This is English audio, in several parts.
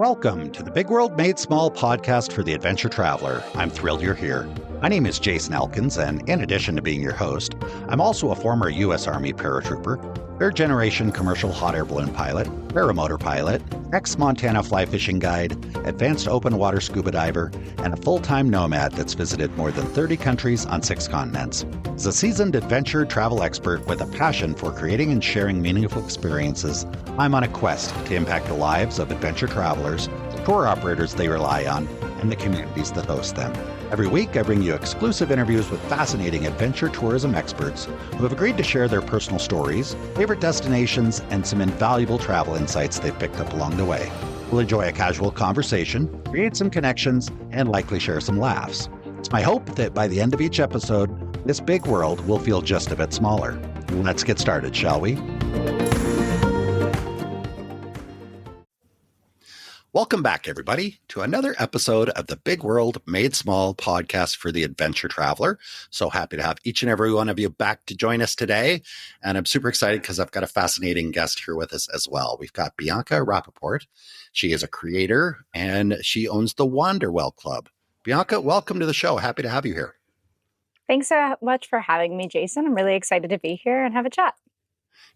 Welcome to the Big World Made Small podcast for the adventure traveler. I'm thrilled you're here. My name is Jason Elkins, and in addition to being your host, I'm also a former U.S. Army paratrooper, third-generation commercial hot air balloon pilot, paramotor pilot, ex-Montana fly fishing guide, advanced open water scuba diver, and a full-time nomad that's visited more than 30 countries on 6 continents. As a seasoned adventure travel expert with a passion for creating and sharing meaningful experiences, I'm on a quest to impact the lives of adventure travelers, tour operators they rely on, and the communities that host them. Every week, I bring you exclusive interviews with fascinating adventure tourism experts who have agreed to share their personal stories, favorite destinations, and some invaluable travel insights they've picked up along the way. We'll enjoy a casual conversation, create some connections, and likely share some laughs. It's my hope that by the end of each episode, this big world will feel just a bit smaller. Let's get started, shall we? Welcome back, everybody, to another episode of the Big World Made Small podcast for the adventure traveler. So happy to have each and every one of you back to join us today. And I'm super excited because I've got a fascinating guest here with us as well. We've got Bianca Rappaport. She is a creator and she owns the Wanderwell Club. Bianca, welcome to the show. Happy to have you here. Thanks so much for having me, Jason. I'm really excited to be here and have a chat.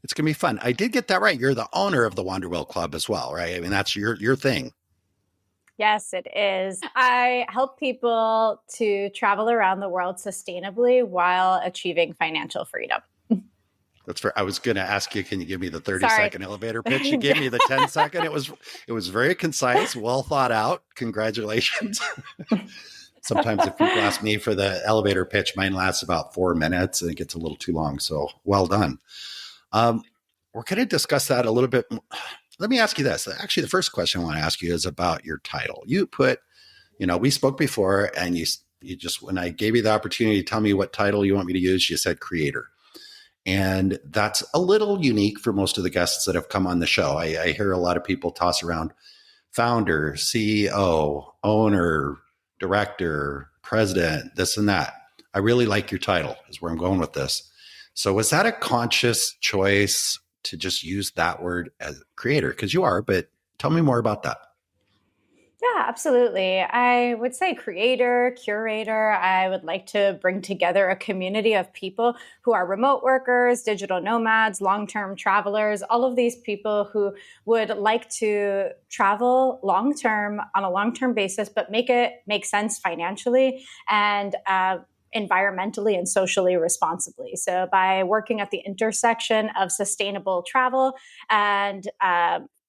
It's going to be fun. I did get that right. You're the owner of the Wanderwell Club as well, right? I mean, that's your thing. Yes, it is. I help people to travel around the world sustainably while achieving financial freedom. That's fair. I was going to ask you, can you give me the 30-second elevator pitch? You gave me the 10-second. It was very concise, well thought out. Congratulations. Sometimes if people ask me for the elevator pitch, mine lasts about 4 minutes and it gets a little too long. So well done. We're going to discuss that a little bit. Let me ask you this. Actually, the first question I want to ask you is about your title. You put, we spoke before and you just, when I gave you the opportunity to tell me what title you want me to use, you said creator. And that's a little unique for most of the guests that have come on the show. I hear a lot of people toss around founder, CEO, owner, director, president, this and that. I really like your title is where I'm going with this. So was that a conscious choice to just use that word as creator? Because you are, but tell me more about that. Yeah, absolutely. I would say creator, curator. I would like to bring together a community of people who are remote workers, digital nomads, long-term travelers, all of these people who would like to travel long-term on a long-term basis, but make it make sense financially and environmentally and socially responsibly. So by working at the intersection of sustainable travel and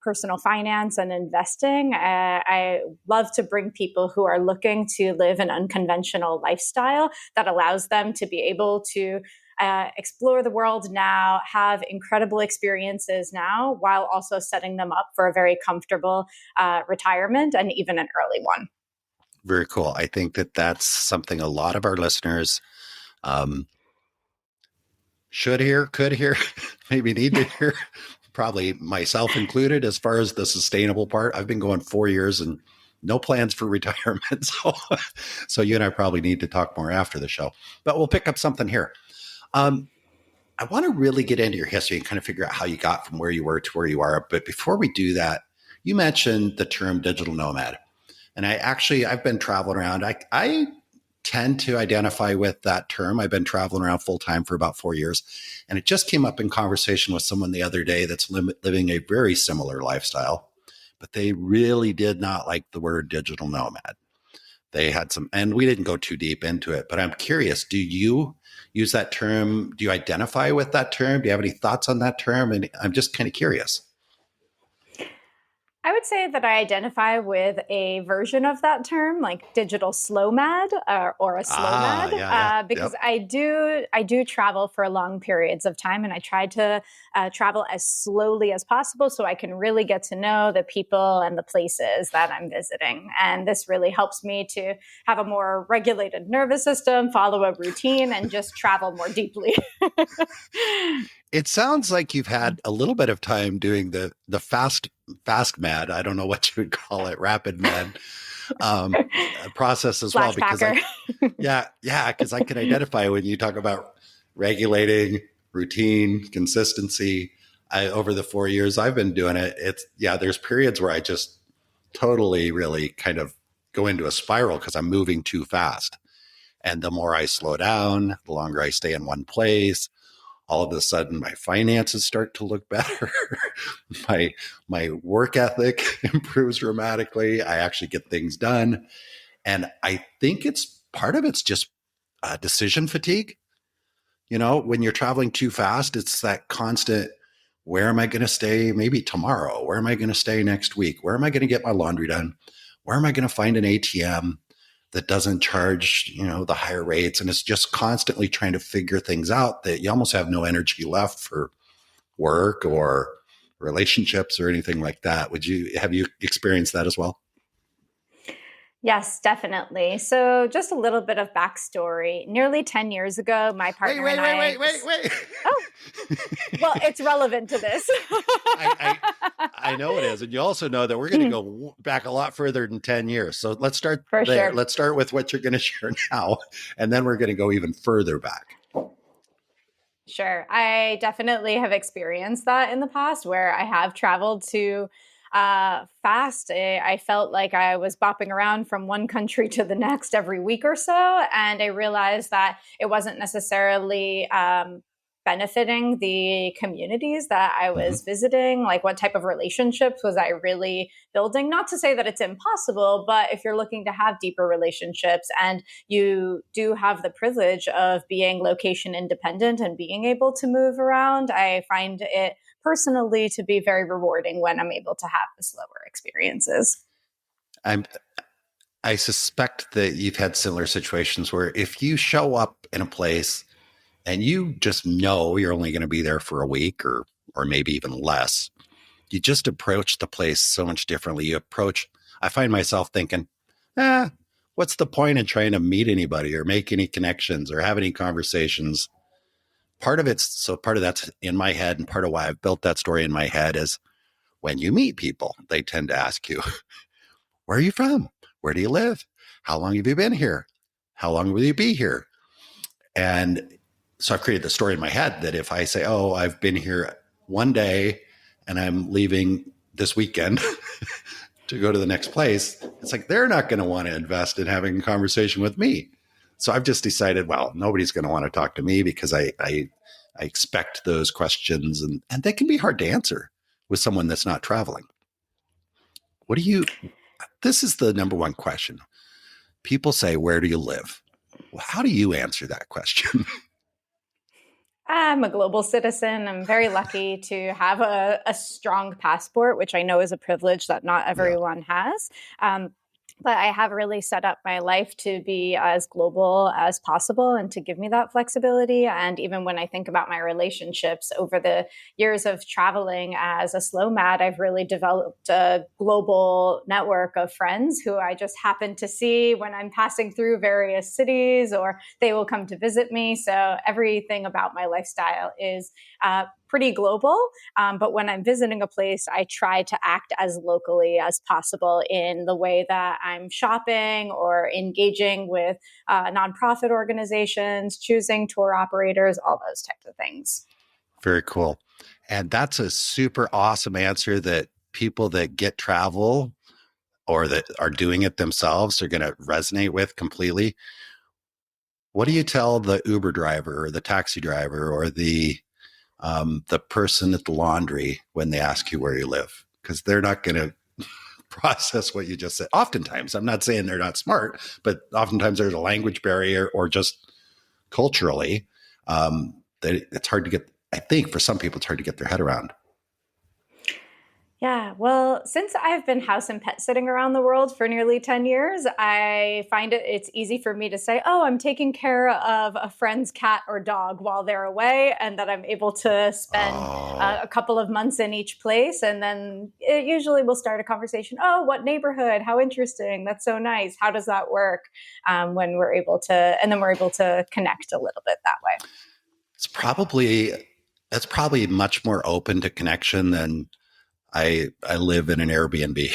personal finance and investing, I love to bring people who are looking to live an unconventional lifestyle that allows them to be able to explore the world now, have incredible experiences now, while also setting them up for a very comfortable retirement and even an early one. Very cool. I think that that's something a lot of our listeners should hear, could hear, maybe need to hear, probably myself included, as far as the sustainable part. I've been going 4 years and no plans for retirement. So you and I probably need to talk more after the show, but we'll pick up something here. I want to really get into your history and kind of figure out how you got from where you were to where you are. But before we do that, you mentioned the term digital nomad. And I've been traveling around. I tend to identify with that term. I've been traveling around full time for about 4 years. And it just came up in conversation with someone the other day that's living a very similar lifestyle, but they really did not like the word digital nomad. They had and we didn't go too deep into it, but I'm curious, do you use that term? Do you identify with that term? Do you have any thoughts on that term? And I'm just kind of curious. I would say that I identify with a version of that term, like digital slow mad or a slow mad, because I do travel for long periods of time, and I try to travel as slowly as possible so I can really get to know the people and the places that I'm visiting. And this really helps me to have a more regulated nervous system, follow a routine, and just travel more deeply. It sounds like you've had a little bit of time doing the fast mad. I don't know what you would call it, rapid mad process as well. Because because I can identify when you talk about regulating, routine, consistency. Over the 4 years I've been doing it, there's periods where I just totally really kind of go into a spiral because I'm moving too fast. And the more I slow down, the longer I stay in one place, all of a sudden my finances start to look better. my work ethic improves dramatically. I actually get things done. And I think it's part of it's just decision fatigue. You know, when you're traveling too fast, it's that constant, where am I going to stay maybe tomorrow? Where am I going to stay next week? Where am I going to get my laundry done? Where am I going to find an ATM that doesn't charge, the higher rates? And it's just constantly trying to figure things out that you almost have no energy left for work or relationships or anything like that. Have you experienced that as well? Yes, definitely. So, just a little bit of backstory. Nearly 10 years ago, my partner and I. Wait. Oh, well, it's relevant to this. I know it is. And you also know that we're going to go back a lot further than 10 years. So let's start For there. sure. Let's start with what you're going to share now. And then we're going to go even further back. Sure. I definitely have experienced that in the past where I have traveled to fast. I felt like I was bopping around from one country to the next every week or so. And I realized that it wasn't necessarily benefiting the communities that I was visiting. Like, what type of relationships was I really building? Not to say that it's impossible, but if you're looking to have deeper relationships and you do have the privilege of being location independent and being able to move around, I find it personally to be very rewarding when I'm able to have the slower experiences. I suspect that you've had similar situations where if you show up in a place and you just know you're only going to be there for a week or maybe even less, you just approach the place so much differently. I find myself thinking, what's the point in trying to meet anybody or make any connections or have any conversations? Part of that's in my head, and part of why I've built that story in my head is when you meet people, they tend to ask you, where are you from? Where do you live? How long have you been here? How long will you be here? And so I've created the story in my head that if I say, oh, I've been here one day and I'm leaving this weekend to go to the next place, it's like they're not going to want to invest in having a conversation with me. So I've just decided, well, nobody's going to want to talk to me because I expect those questions, and they can be hard to answer with someone that's not traveling. This is the number one question. People say, where do you live? Well, how do you answer that question? I'm a global citizen. I'm very lucky to have a strong passport, which I know is a privilege that not everyone has. But I have really set up my life to be as global as possible and to give me that flexibility. And even when I think about my relationships over the years of traveling as a slow mad, I've really developed a global network of friends who I just happen to see when I'm passing through various cities, or they will come to visit me. So everything about my lifestyle is pretty global. But when I'm visiting a place, I try to act as locally as possible in the way that I'm shopping or engaging with nonprofit organizations, choosing tour operators, all those types of things. Very cool. And that's a super awesome answer that people that get travel or that are doing it themselves are going to resonate with completely. What do you tell the Uber driver or the taxi driver or the person at the laundry when they ask you where you live? Because they're not going to process what you just said. Oftentimes, I'm not saying they're not smart, but oftentimes there's a language barrier or just culturally that it's hard to get. I think for some people, it's hard to get their head around. Yeah, well, since I've been house and pet sitting around the world for nearly 10 years, I find it's easy for me to say, oh, I'm taking care of a friend's cat or dog while they're away, and that I'm able to spend a couple of months in each place. And then it usually will start a conversation. Oh, what neighborhood? How interesting. That's so nice. How does that work? And then we're able to connect a little bit that way. That's probably much more open to connection than I live in an Airbnb,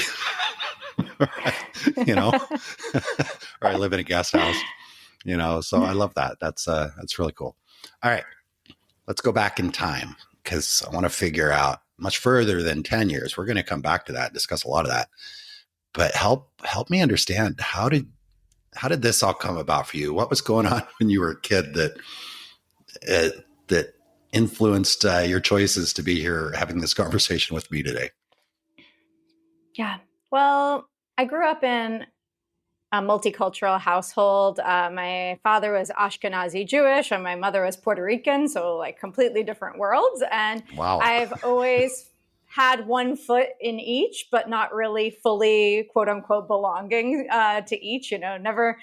or I live in a guest house, so I love that. That's really cool. All right, let's go back in time because I want to figure out much further than 10 years. We're going to come back to that, discuss a lot of that. but help me understand, how did this all come about for you? What was going on when you were a kid that influenced your choices to be here having this conversation with me today? Yeah. Well, I grew up in a multicultural household. My father was Ashkenazi Jewish and my mother was Puerto Rican, so like completely different worlds. And Wow. I've always had one foot in each, but not really fully, quote unquote, belonging to each. You know, never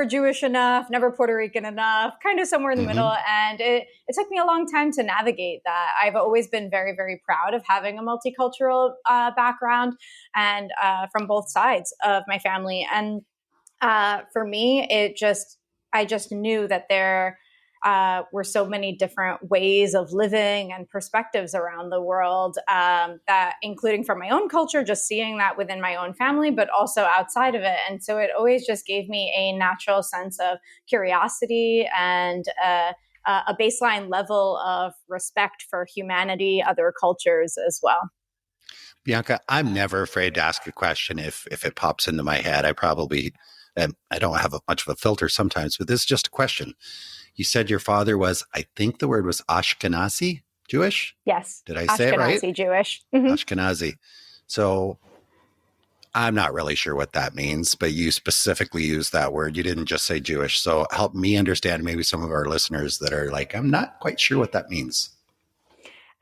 Jewish enough, never Puerto Rican enough, kind of somewhere in the middle. And it took me a long time to navigate that. I've always been very, very proud of having a multicultural background and from both sides of my family. And for me, I just knew that there were so many different ways of living and perspectives around the world, that including from my own culture, just seeing that within my own family, but also outside of it. And so it always just gave me a natural sense of curiosity and a baseline level of respect for humanity, other cultures as well. Bianca, I'm never afraid to ask a question if it pops into my head. I don't have much of a filter sometimes, but this is just a question. You said your father was, I think the word was Ashkenazi Jewish? Yes. Did I say it right? Ashkenazi Jewish. Mm-hmm. Ashkenazi. So I'm not really sure what that means, but you specifically used that word. You didn't just say Jewish. So help me understand, maybe some of our listeners that are like, I'm not quite sure what that means.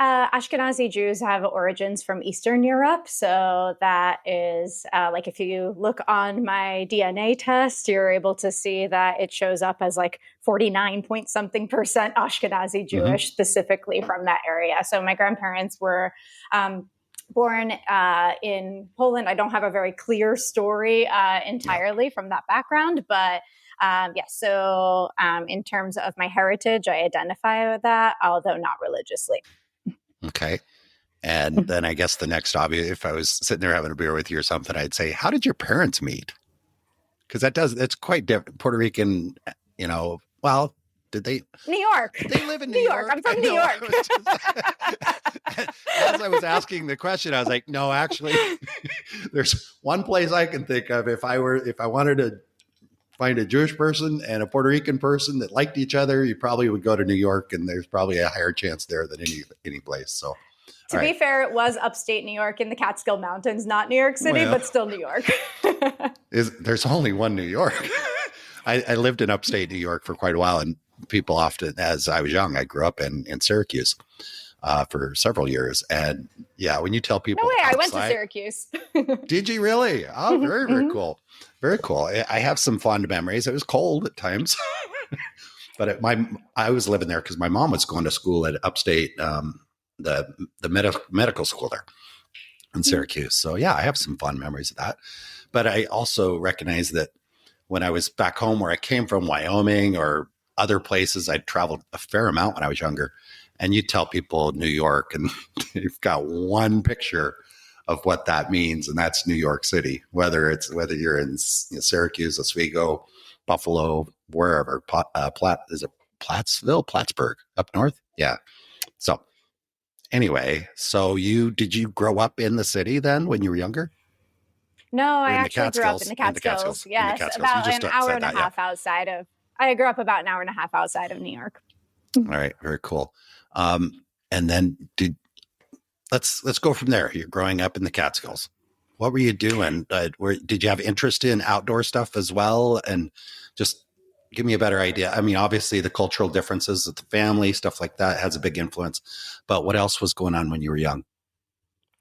Ashkenazi Jews have origins from Eastern Europe. So that is like if you look on my DNA test, you're able to see that it shows up as like 49 point something percent Ashkenazi Jewish, specifically from that area. So my grandparents were born in Poland. I don't have a very clear story entirely from that background, but yes. So in terms of my heritage, I identify with that, although not religiously. Okay. And then I guess the next obvious, if I was sitting there having a beer with you or something, I'd say, how did your parents meet? Because it's quite different. Puerto Rican, well, did they? New York. Did they live in New York? I'm from New York. As I was asking the question, I was like, no, actually, there's one place I can think of. If I wanted to find a Jewish person and a Puerto Rican person that liked each other, you probably would go to New York, and there's probably a higher chance there than any place. So, to be fair, it was upstate New York in the Catskill Mountains, not New York City, but still New York. There's only one New York. I lived in upstate New York for quite a while, and people often, as I was young, I grew up in Syracuse for several years. And yeah, when you tell people, no way, I went to Syracuse. Did you really? Oh, very, very cool. Very cool. I have some fond memories. It was cold at times, but I was living there because my mom was going to school at upstate, the medical school there in Syracuse. So yeah, I have some fond memories of that. But I also recognize that when I was back home where I came from, Wyoming or other places, I traveled a fair amount when I was younger. And you tell people New York, and you've got one picture of what that means, and that's New York City. Whether you're in Syracuse, Oswego, Buffalo, wherever. Is it Plattsburgh up north? Yeah. So anyway, did you grow up in the city then when you were younger? No, I actually grew up in the Catskills. Yes, about an hour and a half outside of. I grew up about an hour and a half outside of New York. All right, very cool. And then let's go from there. You're growing up in the Catskills. What were you doing? Did you have interest in outdoor stuff as well? And just give me a better idea. I mean, obviously the cultural differences of the family, stuff like that has a big influence. But what else was going on when you were young?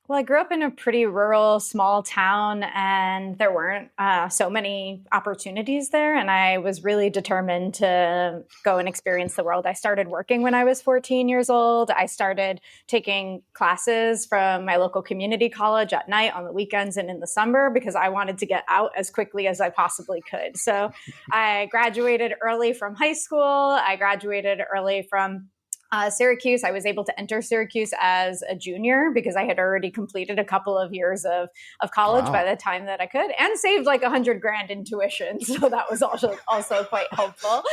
Well, I grew up in a pretty rural, small town, and there weren't so many opportunities there. And I was really determined to go and experience the world. I started working when I was 14 years old. I started taking classes from my local community college at night, on the weekends, and in the summer because I wanted to get out as quickly as I possibly could. So I graduated early from high school. I graduated early from Syracuse. I was able to enter Syracuse as a junior because I had already completed a couple of years of college by Wow. the time that I could, and saved like $100,000 in tuition. So that was also quite helpful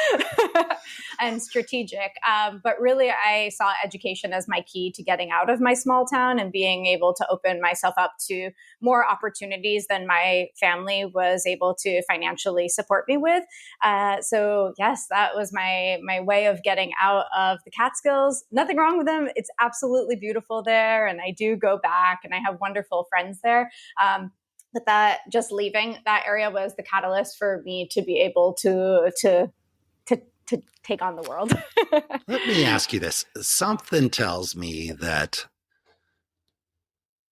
and strategic. But really, I saw education as my key to getting out of my small town and being able to open myself up to more opportunities than my family was able to financially support me with. So yes, that was my way of getting out of the Catskills. Nothing wrong with them. It's absolutely beautiful there. And I do go back and I have wonderful friends there. But that just leaving that area was the catalyst for me to be able to take on the world. Let me ask you this. Something tells me that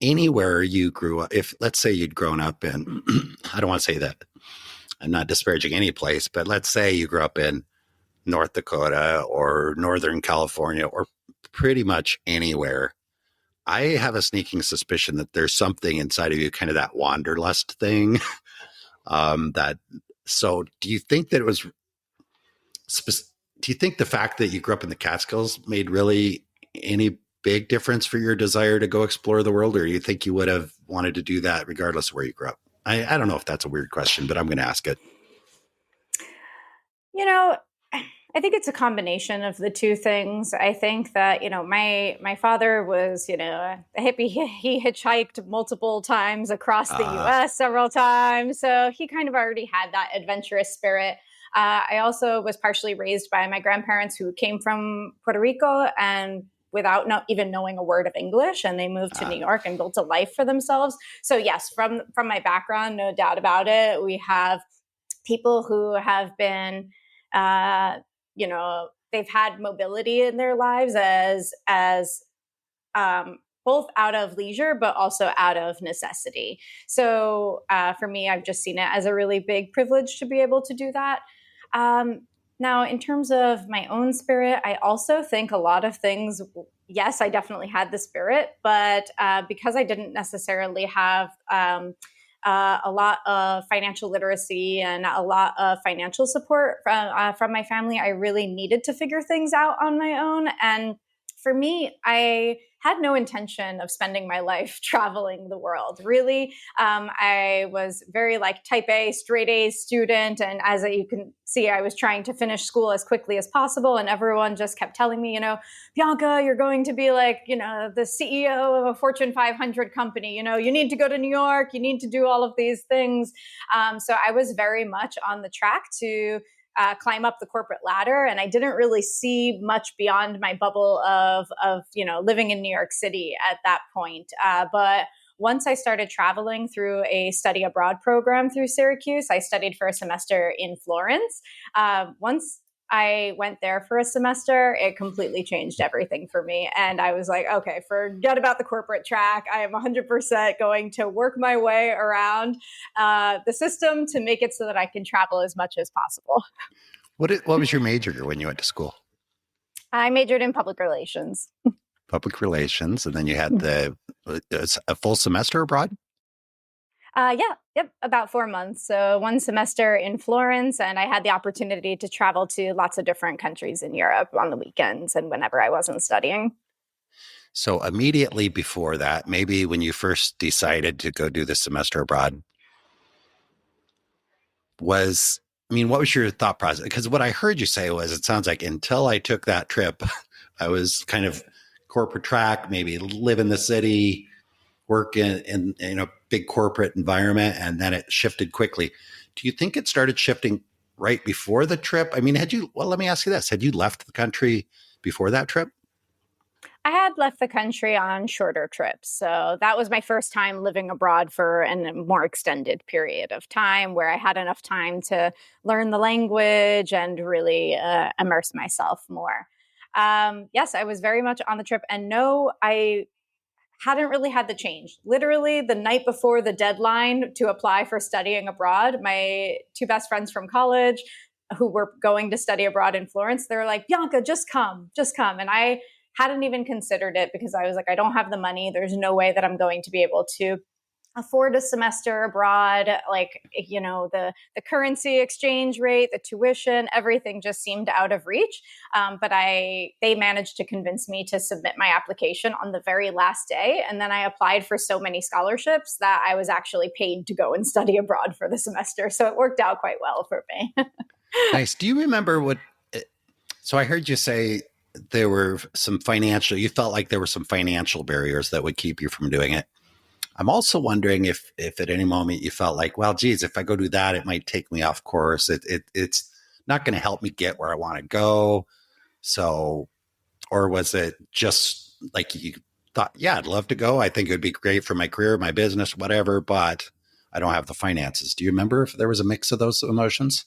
anywhere you grew up, if let's say you'd grown up in, I don't want to say that, I'm not disparaging any place, but let's say you grew up in North Dakota or Northern California or pretty much anywhere. I have a sneaking suspicion that there's something inside of you, kind of that wanderlust thing. So do you think that it was, do you think the fact that you grew up in the Catskills made really any big difference for your desire to go explore the world? Or do you think you would have wanted to do that regardless of where you grew up? I don't know if that's a weird question, but I'm going to ask it. You know, I think it's a combination of the two things. I think that, my father was, a hippie. He hitchhiked multiple times across the US several times. So he kind of already had that adventurous spirit. I also was partially raised by my grandparents who came from Puerto Rico and without even knowing a word of English, and they moved to New York and built a life for themselves. So yes, from my background, no doubt about it, we have people who have been, they've had mobility in their lives as both out of leisure, but also out of necessity. So for me, I've just seen it as a really big privilege to be able to do that. Now, in terms of my own spirit, I also think a lot of things, yes, I definitely had the spirit, but because I didn't necessarily have a lot of financial literacy and a lot of financial support from my family, I really needed to figure things out on my own. And for me, I had no intention of spending my life traveling the world. Really, I was very type A, straight A student. And as you can see, I was trying to finish school as quickly as possible. And everyone just kept telling me, Bianca, you're going to be the CEO of a Fortune 500 company. You need to go to New York. You need to do all of these things. So I was very much on the track to climb up the corporate ladder. And I didn't really see much beyond my bubble of living in New York City at that point. But once I started traveling through a study abroad program through Syracuse, I studied for a semester in Florence. Once I went there for a semester, it completely changed everything for me. And I was like, okay, forget about the corporate track. I am 100% going to work my way around the system to make it so that I can travel as much as possible. What was your major when you went to school? I majored in public relations. Public relations. And then you had a full semester abroad? About 4 months. So one semester in Florence, and I had the opportunity to travel to lots of different countries in Europe on the weekends and whenever I wasn't studying. So immediately before that, maybe when you first decided to go do the semester abroad, what was your thought process? Because what I heard you say was, it sounds like until I took that trip, I was kind of corporate track, maybe live in the city, work in a big corporate environment, and then it shifted quickly. Do you think it started shifting right before the trip? I mean, let me ask you this. Had you left the country before that trip? I had left the country on shorter trips. So that was my first time living abroad for a more extended period of time where I had enough time to learn the language and really immerse myself more. Yes, I was very much on the trip. And no, I hadn't really had the change. Literally the night before the deadline to apply for studying abroad, my two best friends from college who were going to study abroad in Florence, they were like, Bianca, just come. And I hadn't even considered it because I was like, I don't have the money. There's no way that I'm going to be able to afford a semester abroad. Like, the currency exchange rate, the tuition, everything just seemed out of reach. But they managed to convince me to submit my application on the very last day. And then I applied for so many scholarships that I was actually paid to go and study abroad for the semester. So it worked out quite well for me. Nice. Do you remember so I heard you say there were you felt like there were some financial barriers that would keep you from doing it. I'm also wondering if at any moment you felt like, well, geez, if I go do that, it might take me off course. It's not going to help me get where I want to go. So, or was it just like you thought, yeah, I'd love to go. I think it would be great for my career, my business, whatever, but I don't have the finances. Do you remember if there was a mix of those emotions?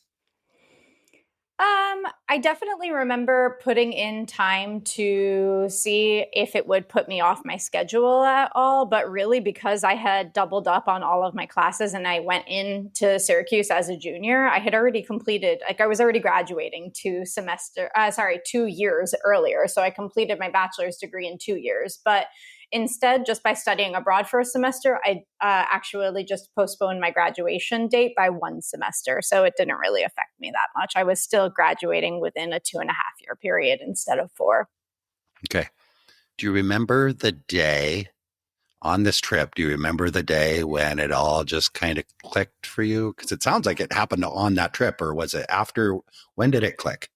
I definitely remember putting in time to see if it would put me off my schedule at all. But really, because I had doubled up on all of my classes and I went into Syracuse as a junior, I had already completed, like I was already graduating 2 years earlier. So I completed my bachelor's degree in 2 years. But instead, just by studying abroad for a semester, I actually just postponed my graduation date by 1 semester. So it didn't really affect me that much. I was still graduating within a 2.5 year period instead of 4. Okay. Do you remember the day on this trip? Do you remember the day when it all just kind of clicked for you? Because it sounds like it happened on that trip, or was it after? When did it click?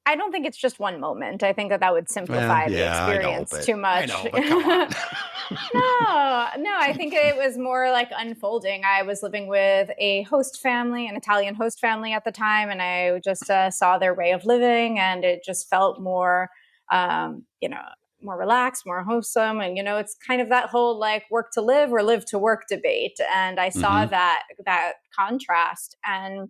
I don't think it's just one moment. I think that would simplify the experience too much. I know, but come on. No, I think it was more like unfolding. I was living with a host family, an Italian host family at the time, and I just saw their way of living, and it just felt more, more relaxed, more wholesome. And, it's kind of that whole like work to live or live to work debate. And I saw that contrast, and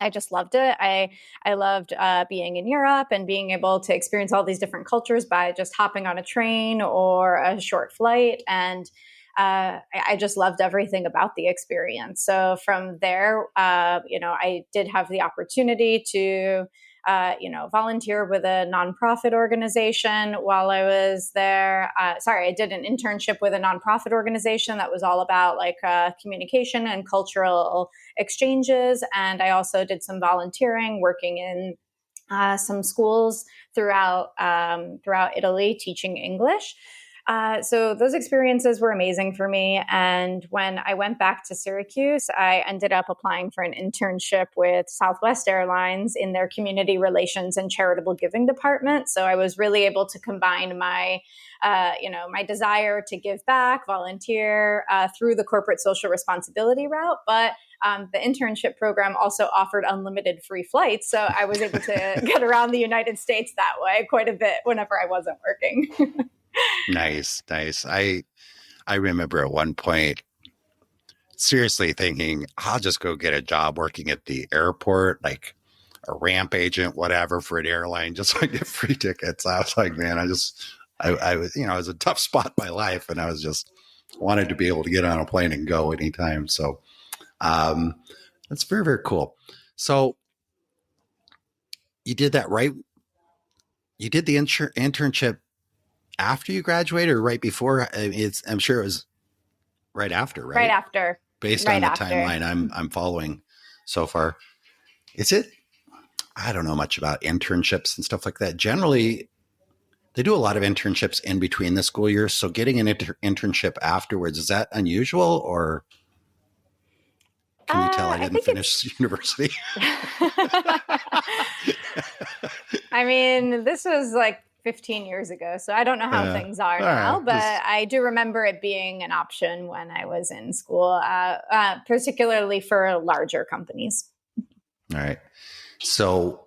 I just loved it. I loved being in Europe and being able to experience all these different cultures by just hopping on a train or a short flight. And I just loved everything about the experience. So from there, I did have the opportunity to volunteer with a nonprofit organization while I was there. I did an internship with a nonprofit organization that was all about like communication and cultural exchanges. And I also did some volunteering working in some schools throughout Italy teaching English. So those experiences were amazing for me. And when I went back to Syracuse, I ended up applying for an internship with Southwest Airlines in their community relations and charitable giving department. So I was really able to combine my desire to give back, volunteer through the corporate social responsibility route. But the internship program also offered unlimited free flights. So I was able to get around the United States that way quite a bit whenever I wasn't working. Nice. I remember at one point seriously thinking, I'll just go get a job working at the airport, like a ramp agent, whatever, for an airline, just so I get free tickets. I was like, man, I was, it was a tough spot in my life, and I was just wanted to be able to get on a plane and go anytime. So that's very, very cool. So you did that, right? You did the internship after you graduated or right before? I'm sure it was right after, right? Right after. Based on the timeline I'm following so far. Is it? I don't know much about internships and stuff like that. Generally, they do a lot of internships in between the school years. So getting an internship afterwards, is that unusual, or can you tell I didn't finish university? I mean, this was like 15 years ago, so I don't know how things are now, but I do remember it being an option when I was in school, particularly for larger companies. All right. So,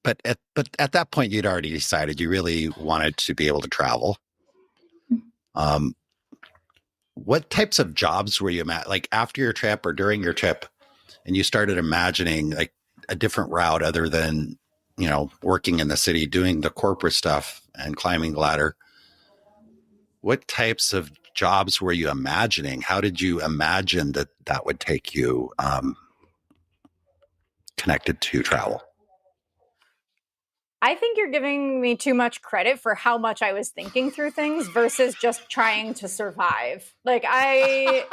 but at that point, you'd already decided you really wanted to be able to travel. What types of jobs were you like after your trip or during your trip, and you started imagining like a different route other than, working in the city, doing the corporate stuff and climbing the ladder? What types of jobs were you imagining? How did you imagine that would take you connected to travel? I think you're giving me too much credit for how much I was thinking through things versus just trying to survive. Like I,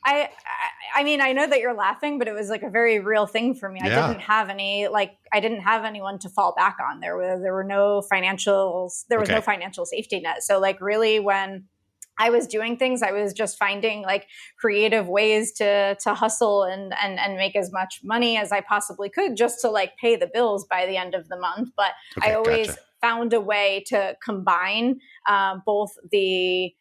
I mean, I know that you're laughing, but it was like a very real thing for me. I Yeah. didn't have I didn't have anyone to fall back on. There were no financials. There was no Okay. financial safety net. So like really when I was doing things, I was just finding like creative ways to hustle and make as much money as I possibly could just to like pay the bills by the end of the month. But I Okay. always Gotcha. found a way to combine both the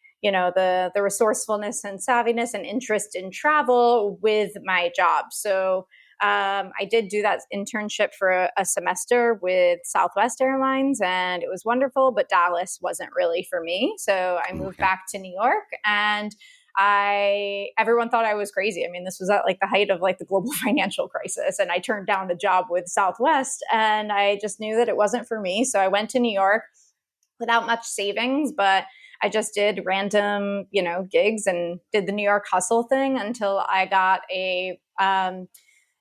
resourcefulness and savviness and interest in travel with my job. So I did do that internship for a semester with Southwest Airlines, and it was wonderful, but Dallas wasn't really for me. So I moved Okay. back to New York, and everyone thought I was crazy. I mean, this was at like the height of like the global financial crisis, and I turned down a job with Southwest, and I just knew that it wasn't for me. So I went to New York without much savings, but I just did random, gigs and did the New York hustle thing until I got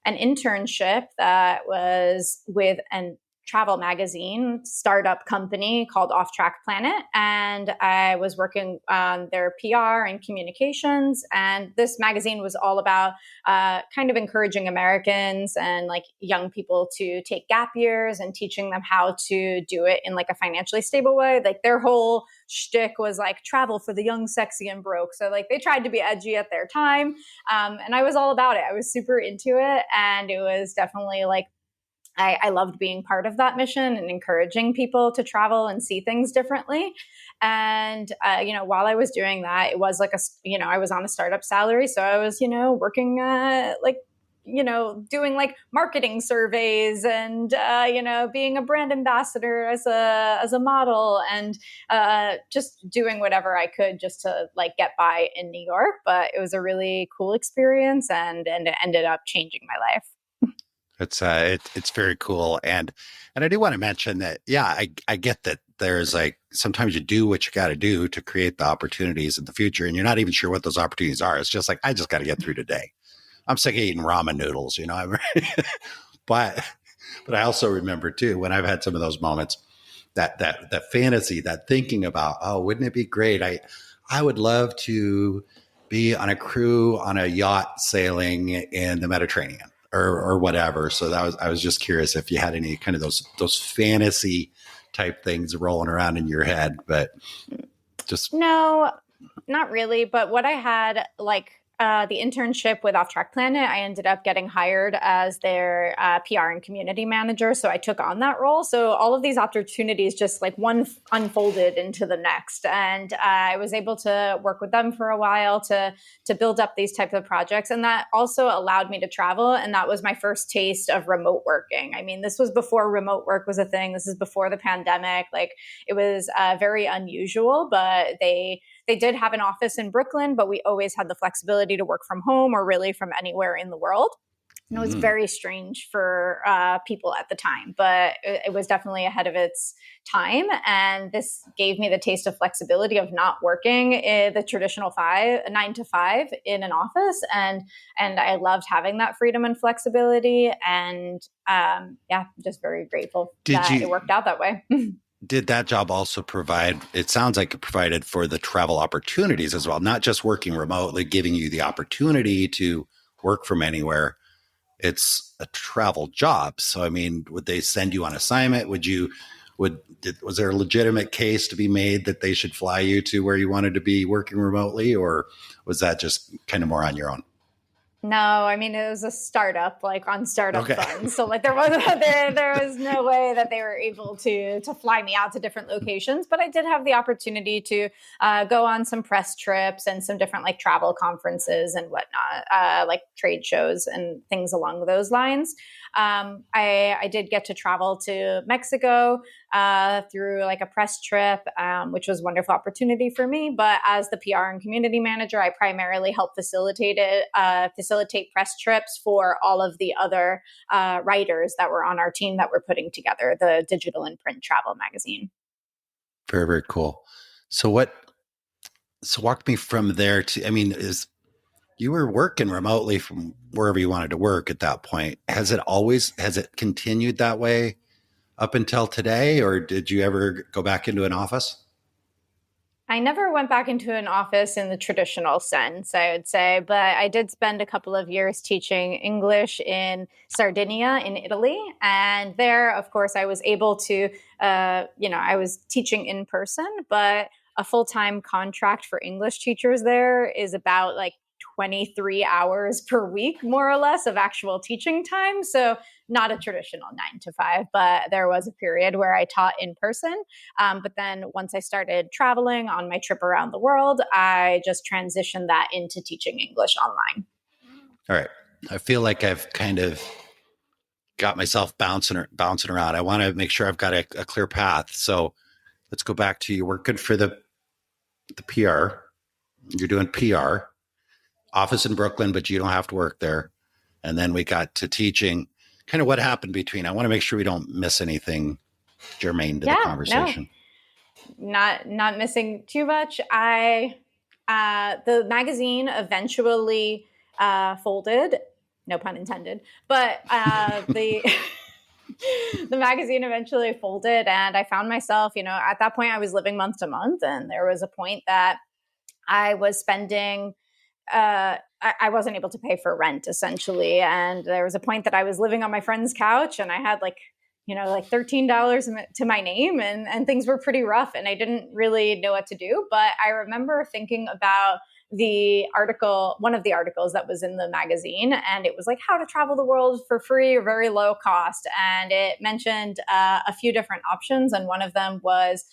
an internship that was with an travel magazine startup company called Off Track Planet, and I was working on their PR and communications. And this magazine was all about kind of encouraging Americans and like young people to take gap years and teaching them how to do it in like a financially stable way. Like their whole shtick was like travel for the young, sexy, and broke. So like they tried to be edgy at their time, and I was all about it. I was super into it, and it was definitely like I loved being part of that mission and encouraging people to travel and see things differently. And, while I was doing that, it was like I was on a startup salary. So I was, working doing like marketing surveys and, being a brand ambassador as a model and just doing whatever I could just to like get by in New York. But it was a really cool experience and it ended up changing my life. It's very cool, and I do want to mention that. Yeah, I get that. There's like sometimes you do what you got to do to create the opportunities in the future, and you're not even sure what those opportunities are. It's just like I just got to get through today. I'm sick of eating ramen noodles, but I also remember too when I've had some of those moments that fantasy, that thinking about, oh, wouldn't it be great? I would love to be on a crew on a yacht sailing in the Mediterranean or whatever. So I was just curious if you had any kind of those fantasy type things rolling around in your head, but just No, not really. But what I had, like the internship with Off Track Planet, I ended up getting hired as their PR and community manager. So I took on that role. So all of these opportunities just like one unfolded into the next. And I was able to work with them for a while to build up these types of projects. And that also allowed me to travel. And that was my first taste of remote working. I mean, this was before remote work was a thing. This is before the pandemic. Like it was very unusual, but they did have an office in Brooklyn, but we always had the flexibility to work from home or really from anywhere in the world. And it was very strange for people at the time, but it was definitely ahead of its time. And this gave me the taste of flexibility of not working in the traditional 9 to 5 in an office. And I loved having that freedom and flexibility. And just very grateful it worked out that way. Did that job also provide, it sounds like it provided for the travel opportunities as well, not just working remotely, giving you the opportunity to work from anywhere. It's a travel job. So, I mean, would they send you on assignment? Was there a legitimate case to be made that they should fly you to where you wanted to be working remotely? Or was that just kind of more on your own? No, I mean it was a startup, like on startup Okay. funds. So like there was no way that they were able to fly me out to different locations. But I did have the opportunity to go on some press trips and some different like travel conferences and whatnot, like trade shows and things along those lines. I did get to travel to Mexico through like a press trip, which was a wonderful opportunity for me. But as the PR and community manager, I primarily helped facilitate press trips for all of the other writers that were on our team that were putting together the digital and print travel magazine. Very, very cool. So walk me from there to, I mean, you were working remotely from wherever you wanted to work at that point. Has it continued that way up until today, or did you ever go back into an office? I never went back into an office in the traditional sense, I would say, but I did spend a couple of years teaching English in Sardinia in Italy. And there, of course, I was able to, I was teaching in person, but a full time contract for English teachers there is about like 23 hours per week, more or less, of actual teaching time. So, not a traditional 9 to 5, but there was a period where I taught in person. But then once I started traveling on my trip around the world, I just transitioned that into teaching English online. All right. I feel like I've kind of got myself bouncing around. I want to make sure I've got a clear path. So let's go back to you working for the PR. You're doing PR, office in Brooklyn, but you don't have to work there. And then we got to teaching. Kind of what happened between. I want to make sure we don't miss anything germane to the conversation. No, not missing too much. The magazine eventually folded, no pun intended, but the the magazine eventually folded, and I found myself, at that point I was living month to month, and there was a point that I was spending I wasn't able to pay for rent essentially. And there was a point that I was living on my friend's couch and I had like $13 to my name, and things were pretty rough and I didn't really know what to do. But I remember thinking about one of the articles that was in the magazine, and it was like how to travel the world for free or very low cost. And it mentioned a few different options. And one of them was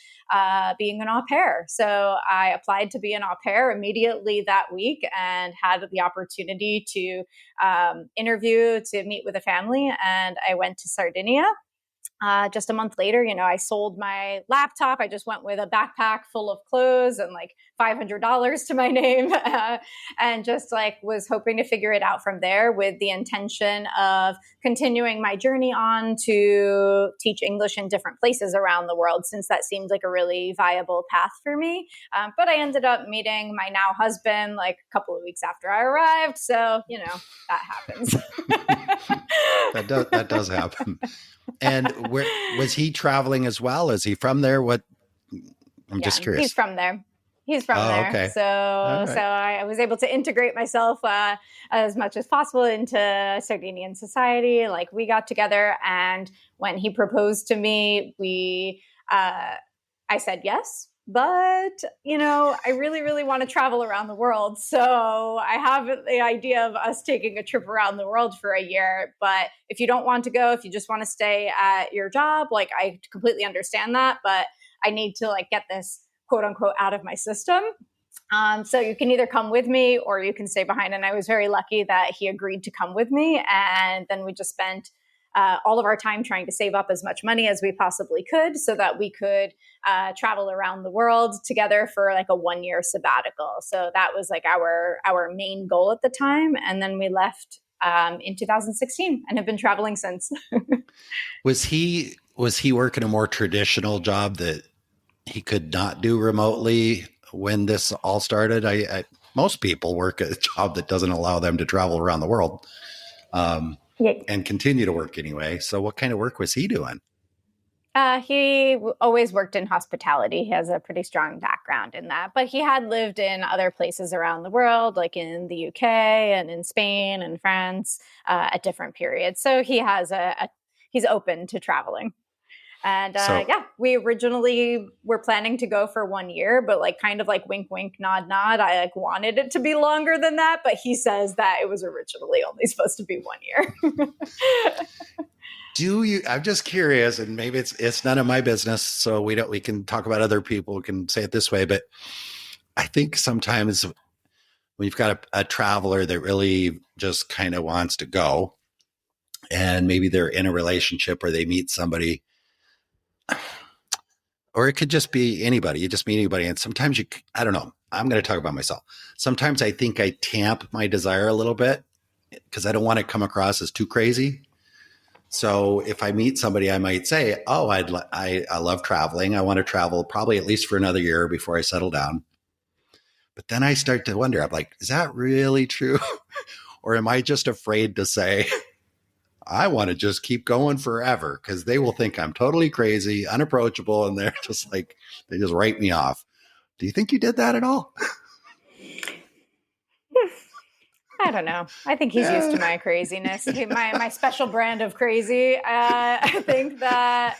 being an au pair. So I applied to be an au pair immediately that week and had the opportunity to interview, to meet with a family. And I went to Sardinia. Just a month later, I sold my laptop. I just went with a backpack full of clothes and like $500 to my name, and just like was hoping to figure it out from there, with the intention of continuing my journey on to teach English in different places around the world, since that seemed like a really viable path for me. But I ended up meeting my now husband like a couple of weeks after I arrived. So, that happens. That does happen. And where was he traveling as well? Is he from there? I'm just curious. He's from there. Okay. So I was able to integrate myself as much as possible into Sardinian society. Like, we got together, and when he proposed to me, I said yes. But, I really, really want to travel around the world. So I have the idea of us taking a trip around the world for a year. But if you don't want to go, if you just want to stay at your job, like, I completely understand that. But I need to get this quote unquote out of my system. So you can either come with me or you can stay behind. And I was very lucky that he agreed to come with me. And then we just spent all of our time trying to save up as much money as we possibly could so that we could travel around the world together for like a 1-year sabbatical. So that was like our main goal at the time. And then we left in 2016 and have been traveling since. Was he working a more traditional job that he could not do remotely when this all started? Most people work a job that doesn't allow them to travel around the world. And continue to work anyway. So what kind of work was he doing? He always worked in hospitality. He has a pretty strong background in that, but he had lived in other places around the world, like in the UK and in Spain and France at different periods. So he has he's open to traveling. And we originally were planning to go for 1 year, but kind of wink, wink, nod, nod. I wanted it to be longer than that, but he says that it was originally only supposed to be 1 year. I'm just curious, and maybe it's none of my business, so we can talk about other people who can say it this way, but I think sometimes when you've got a traveler that really just kind of wants to go, and maybe they're in a relationship or they meet somebody, or it could just be anybody. You just meet anybody. And sometimes I don't know. I'm going to talk about myself. Sometimes I think I tamp my desire a little bit because I don't want to come across as too crazy. So if I meet somebody, I might say, oh, I love traveling. I want to travel probably at least for another year before I settle down. But then I start to wonder, I'm like, is that really true? Or am I just afraid to say, I want to just keep going forever because they will think I'm totally crazy, unapproachable, and they're just like, they just write me off. Do you think you did that at all? I don't know. I think he's used to my craziness. My special brand of crazy. I think that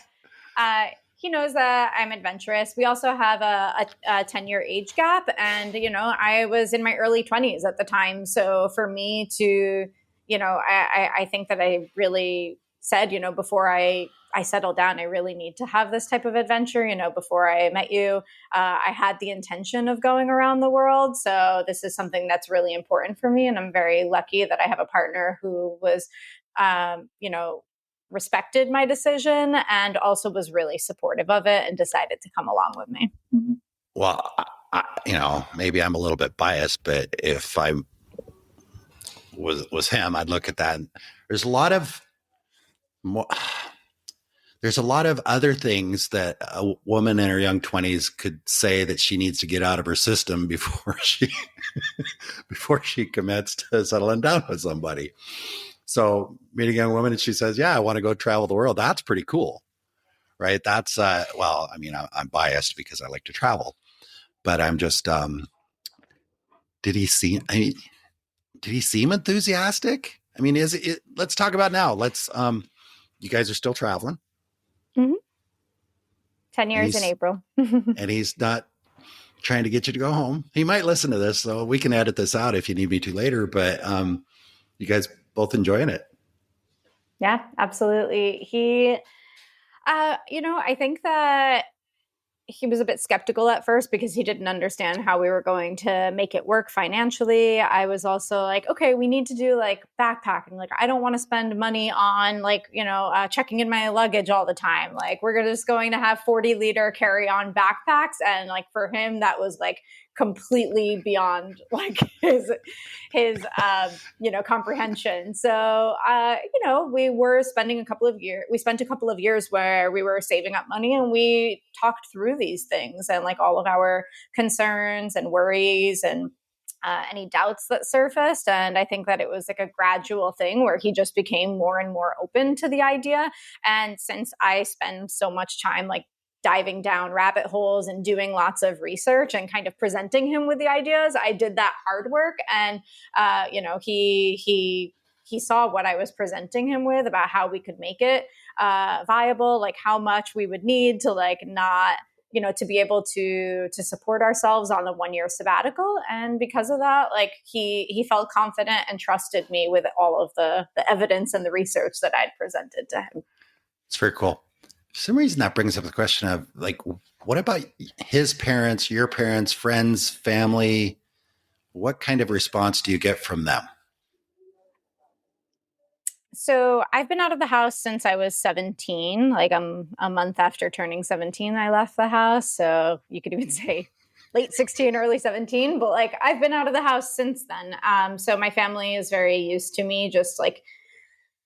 he knows that I'm adventurous. We also have a 10-year age gap. And, I was in my early 20s at the time. So for me to, I think that I really said, before I settle down, I really need to have this type of adventure. Before I met you, I had the intention of going around the world. So this is something that's really important for me. And I'm very lucky that I have a partner who was, respected my decision and also was really supportive of it and decided to come along with me. Mm-hmm. Well, maybe I'm a little bit biased, but if I was him, I'd look at that. And there's a lot of other things that a woman in her young 20s could say that she needs to get out of her system before she commits to settling down with somebody. So meeting a young woman and she says, yeah, I want to go travel the world. That's pretty cool. Right. That's I'm biased because I like to travel, but I'm just, did he seem enthusiastic? I mean, let's talk about now. You guys are still traveling. Mm-hmm. 10 years in April. And he's not trying to get you to go home. He might listen to this, so we can edit this out if you need me to later, but you guys both enjoying it. Yeah, absolutely. He, I think that he was a bit skeptical at first because he didn't understand how we were going to make it work financially. I was also like, okay, we need to do like backpacking. Like, I don't want to spend money on checking in my luggage all the time. Like, we're just going to have 40-liter carry-on backpacks. And like, for him, that was like completely beyond like his comprehension. So, we spent a couple of years where we were saving up money and we talked through these things and like all of our concerns and worries and any doubts that surfaced. And I think that it was like a gradual thing where he just became more and more open to the idea. And since I spend so much time like diving down rabbit holes and doing lots of research and kind of presenting him with the ideas, I did that hard work. And, he saw what I was presenting him with about how we could make it viable, like how much we would need to like not, to be able to support ourselves on the 1-year sabbatical. And because of that, like he felt confident and trusted me with all of the evidence and the research that I'd presented to him. It's very cool. For some reason that brings up the question of like, what about his parents, your parents, friends, family? What kind of response do you get from them? So I've been out of the house since I was 17. Like I'm a month after turning 17, I left the house. So you could even say late 16, early 17, but like I've been out of the house since then. So my family is very used to me just like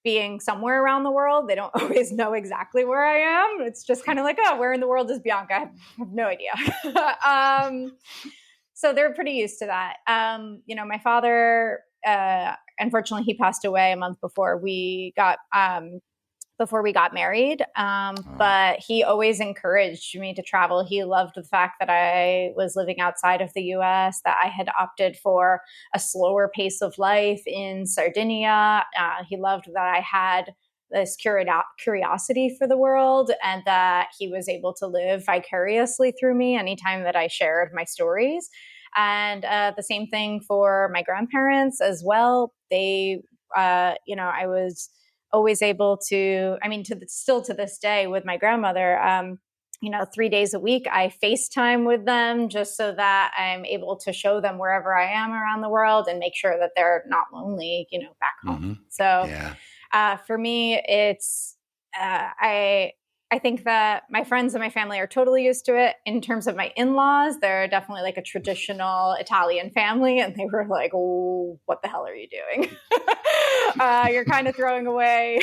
being somewhere around the world. They don't always know exactly where I am. It's just kind of like, oh, where in the world is Bianca? I have no idea. So they're pretty used to that. My father, unfortunately, he passed away a month before we got married. But he always encouraged me to travel. He loved the fact that I was living outside of the US, that I had opted for a slower pace of life in Sardinia. He loved that I had this curiosity for the world and that he was able to live vicariously through me anytime that I shared my stories. And the same thing for my grandparents as well. They, I was always able to, still to this day with my grandmother, 3 days a week, I FaceTime with them just so that I'm able to show them wherever I am around the world and make sure that they're not lonely, back home. Mm-hmm. So for me, it's, I think that my friends and my family are totally used to it. In terms of my in-laws, they're definitely like a traditional Italian family. And they were like, oh, what the hell are you doing? You're kind of throwing away.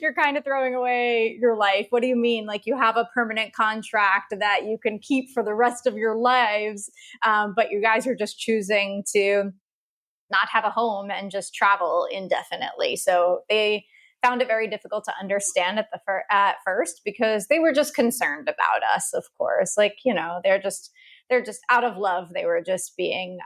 You're kind of throwing away your life. What do you mean? Like you have a permanent contract that you can keep for the rest of your lives. But you guys are just choosing to not have a home and just travel indefinitely. So they found it very difficult to understand at first, because they were just concerned about us, of course. Like, they're just out of love. They were just being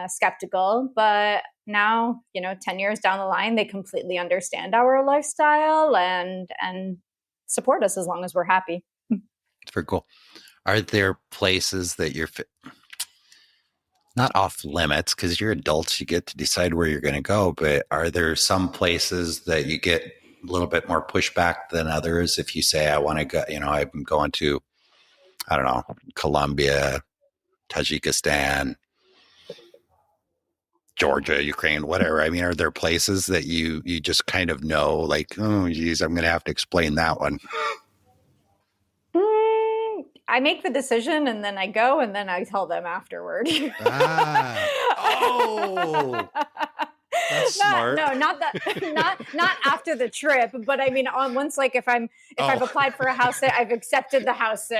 skeptical. But now, 10 years down the line, they completely understand our lifestyle and support us as long as we're happy. It's very cool. Are there places that you're not off limits, because you're adults, you get to decide where you're going to go, but are there some places that you get a little bit more pushback than others? If you say, I want to go, I'm going to, I don't know, Colombia, Tajikistan, Georgia, Ukraine, whatever. I mean, are there places that you just kind of know, like, oh, geez, I'm going to have to explain that one? I make the decision and then I go and then I tell them afterward. Oh, that's smart. Not after the trip, but I mean, once, like, if I've applied for a house sit, I've accepted the house sit.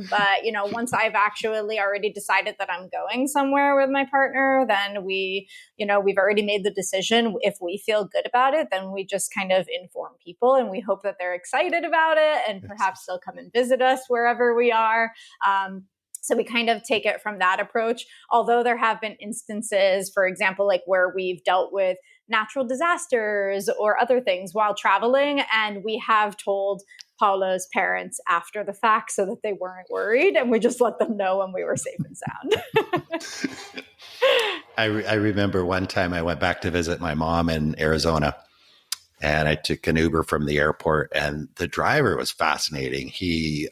But once I've actually already decided that I'm going somewhere with my partner, then we've already made the decision. If we feel good about it, then we just kind of inform people and we hope that they're excited about it and perhaps they'll come and visit us wherever we are. So we kind of take it from that approach, although there have been instances, for example, like where we've dealt with natural disasters or other things while traveling, and we have told Paula's parents after the fact so that they weren't worried, and we just let them know when we were safe and sound. I remember one time I went back to visit my mom in Arizona, and I took an Uber from the airport, and the driver was fascinating. He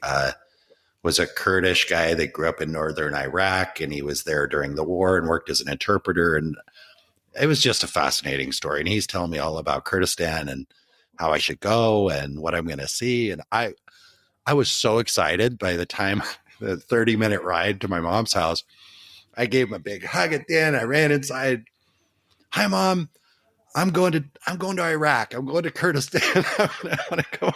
was a Kurdish guy that grew up in northern Iraq, and he was there during the war and worked as an interpreter. And it was just a fascinating story. And he's telling me all about Kurdistan and how I should go and what I'm going to see. And I was so excited. By the time the 30-minute ride to my mom's house, I gave him a big hug at the end. I ran inside. Hi, Mom. I'm going to Iraq. I'm going to Kurdistan. I want to go.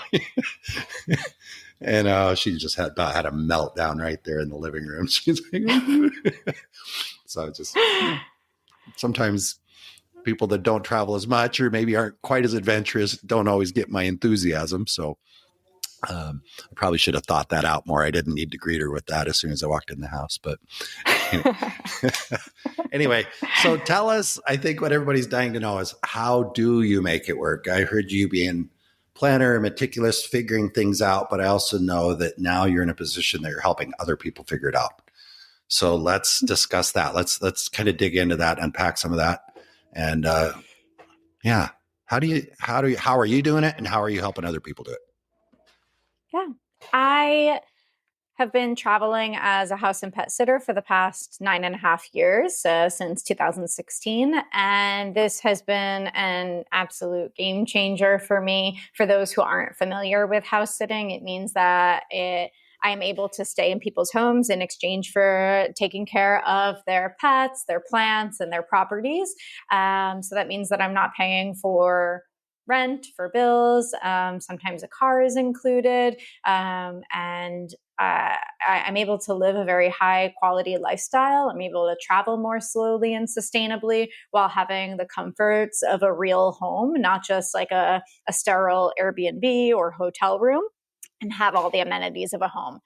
And she just had a meltdown right there in the living room. She's like, so just sometimes people that don't travel as much or maybe aren't quite as adventurous don't always get my enthusiasm. So I probably should have thought that out more. I didn't need to greet her with that as soon as I walked in the house. But anyway, so tell us, I think what everybody's dying to know is, how do you make it work? I heard you being planner, meticulous, figuring things out, but I also know that now you're in a position that you're helping other people figure it out. So let's discuss that. Let's kind of dig into that, unpack some of that. And how are you doing it, and how are you helping other people do it? Yeah, I have been traveling as a house and pet sitter for the past 9.5 years, since 2016. And this has been an absolute game changer for me. For those who aren't familiar with house sitting, it means that I am able to stay in people's homes in exchange for taking care of their pets, their plants, and their properties. So that means that I'm not paying for rent, for bills. Sometimes a car is included. And I'm able to live a very high quality lifestyle. I'm able to travel more slowly and sustainably while having the comforts of a real home, not just like a sterile Airbnb or hotel room, and have all the amenities of a home.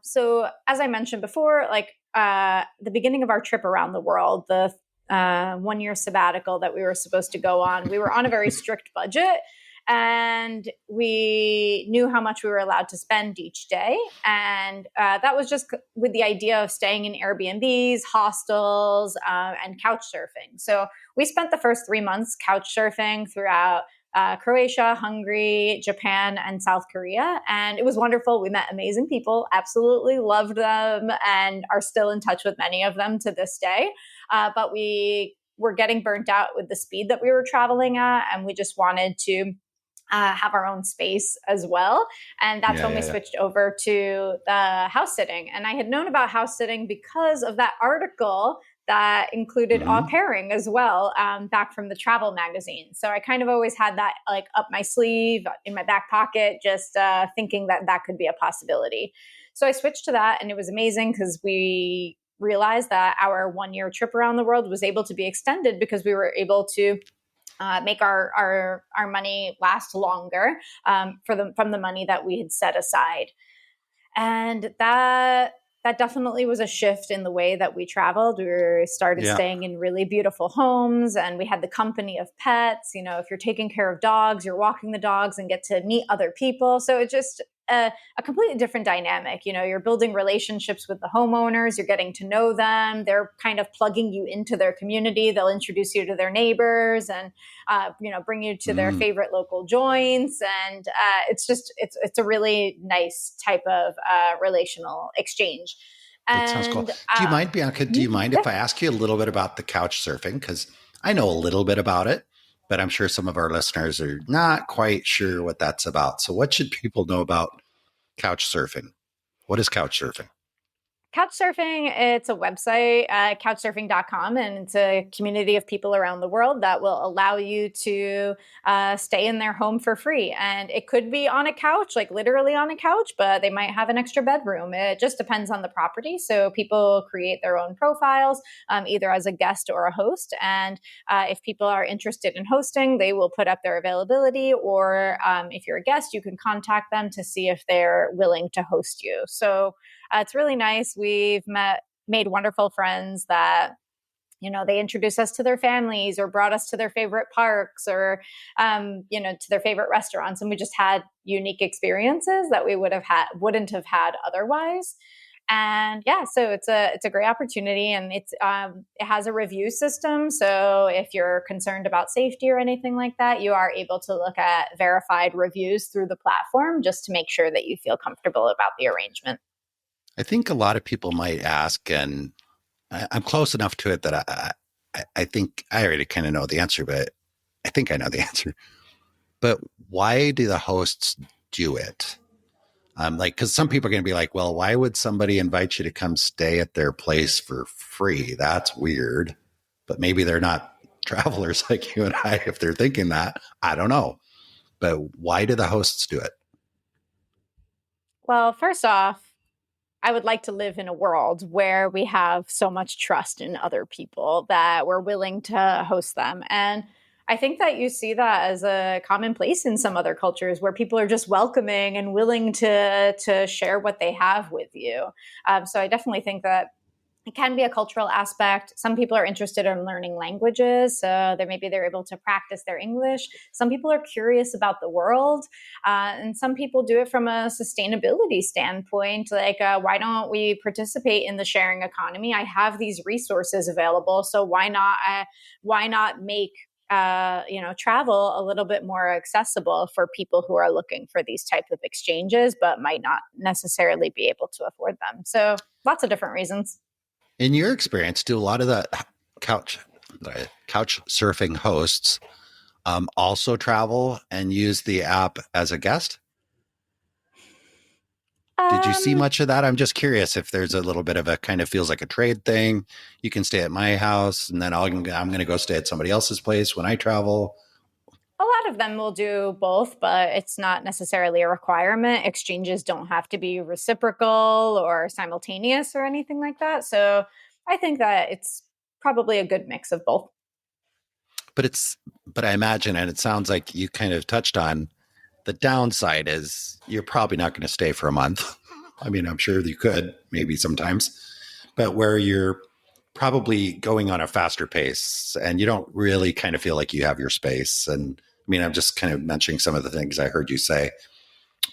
So as I mentioned before, like the beginning of our trip around the world, the 1-year sabbatical that we were supposed to go on, we were on a very strict budget. And we knew how much we were allowed to spend each day. And that was just with the idea of staying in Airbnbs, hostels, and couch surfing. So we spent the first 3 months couch surfing throughout Croatia, Hungary, Japan, and South Korea. And it was wonderful. We met amazing people, absolutely loved them, and are still in touch with many of them to this day. But we were getting burnt out with the speed that we were traveling at, and we just wanted to have our own space as well. And that's when we switched over to the house sitting. And I had known about house sitting because of that article that included au pairing as well, back from the travel magazine. So I kind of always had that like up my sleeve, in my back pocket, just thinking that that could be a possibility. So I switched to that, and it was amazing because we realized that our 1-year trip around the world was able to be extended because we were able to make our money last longer from the money that we had set aside. And that definitely was a shift in the way that we traveled. We started Yeah. staying in really beautiful homes, and we had the company of pets. If you're taking care of dogs, you're walking the dogs and get to meet other people. So it's just a completely different dynamic. You're building relationships with the homeowners, you're getting to know them, they're kind of plugging you into their community, they'll introduce you to their neighbors, and bring you to their favorite local joints. And it's a really nice type of relational exchange. That sounds cool. And Do you mind, Bianca? Do you mind if I ask you a little bit about the couch surfing? Because I know a little bit about it, but I'm sure some of our listeners are not quite sure what that's about. So, what should people know about couch surfing? What is couch surfing? Couchsurfing, it's a website, couchsurfing.com, and it's a community of people around the world that will allow you to stay in their home for free. And it could be on a couch, like literally on a couch, but they might have an extra bedroom. It just depends on the property. So people create their own profiles, either as a guest or a host. And if people are interested in hosting, they will put up their availability, or if you're a guest, you can contact them to see if they're willing to host you. So it's really nice. We've made wonderful friends that, they introduce us to their families or brought us to their favorite parks or, to their favorite restaurants. And we just had unique experiences that we wouldn't have had otherwise. And yeah, so it's a great opportunity, and it has a review system. So if you're concerned about safety or anything like that, you are able to look at verified reviews through the platform just to make sure that you feel comfortable about the arrangement. I think a lot of people might ask, and I'm close enough to it that I think I already kind of know the answer, but I think I know the answer. But why do the hosts do it? Because some people are going to be like, well, why would somebody invite you to come stay at their place for free? That's weird. But maybe they're not travelers like you and I, if they're thinking that. I don't know. But why do the hosts do it? Well, first off, I would like to live in a world where we have so much trust in other people that we're willing to host them. And I think that you see that as a commonplace in some other cultures where people are just welcoming and willing to share what they have with you. So I definitely think that it can be a cultural aspect. Some people are interested in learning languages, so maybe they're able to practice their English. Some people are curious about the world, and some people do it from a sustainability standpoint. Like, why don't we participate in the sharing economy? I have these resources available, so why not? Why not make travel a little bit more accessible for people who are looking for these type of exchanges, but might not necessarily be able to afford them. So, lots of different reasons. In your experience, do a lot of the couch surfing hosts also travel and use the app as a guest? Did you see much of that? I'm just curious if there's a little bit of a kind of feels like a trade thing. You can stay at my house, and then I'm going to go stay at somebody else's place when I travel. A lot of them will do both, but it's not necessarily a requirement. Exchanges don't have to be reciprocal or simultaneous or anything like that. So I think that it's probably a good mix of both. But I imagine, and it sounds like you kind of touched on, the downside is you're probably not going to stay for a month. I mean, I'm sure you could maybe sometimes, but where you're probably going on a faster pace and you don't really kind of feel like you have your space. And I mean, I'm just kind of mentioning some of the things I heard you say.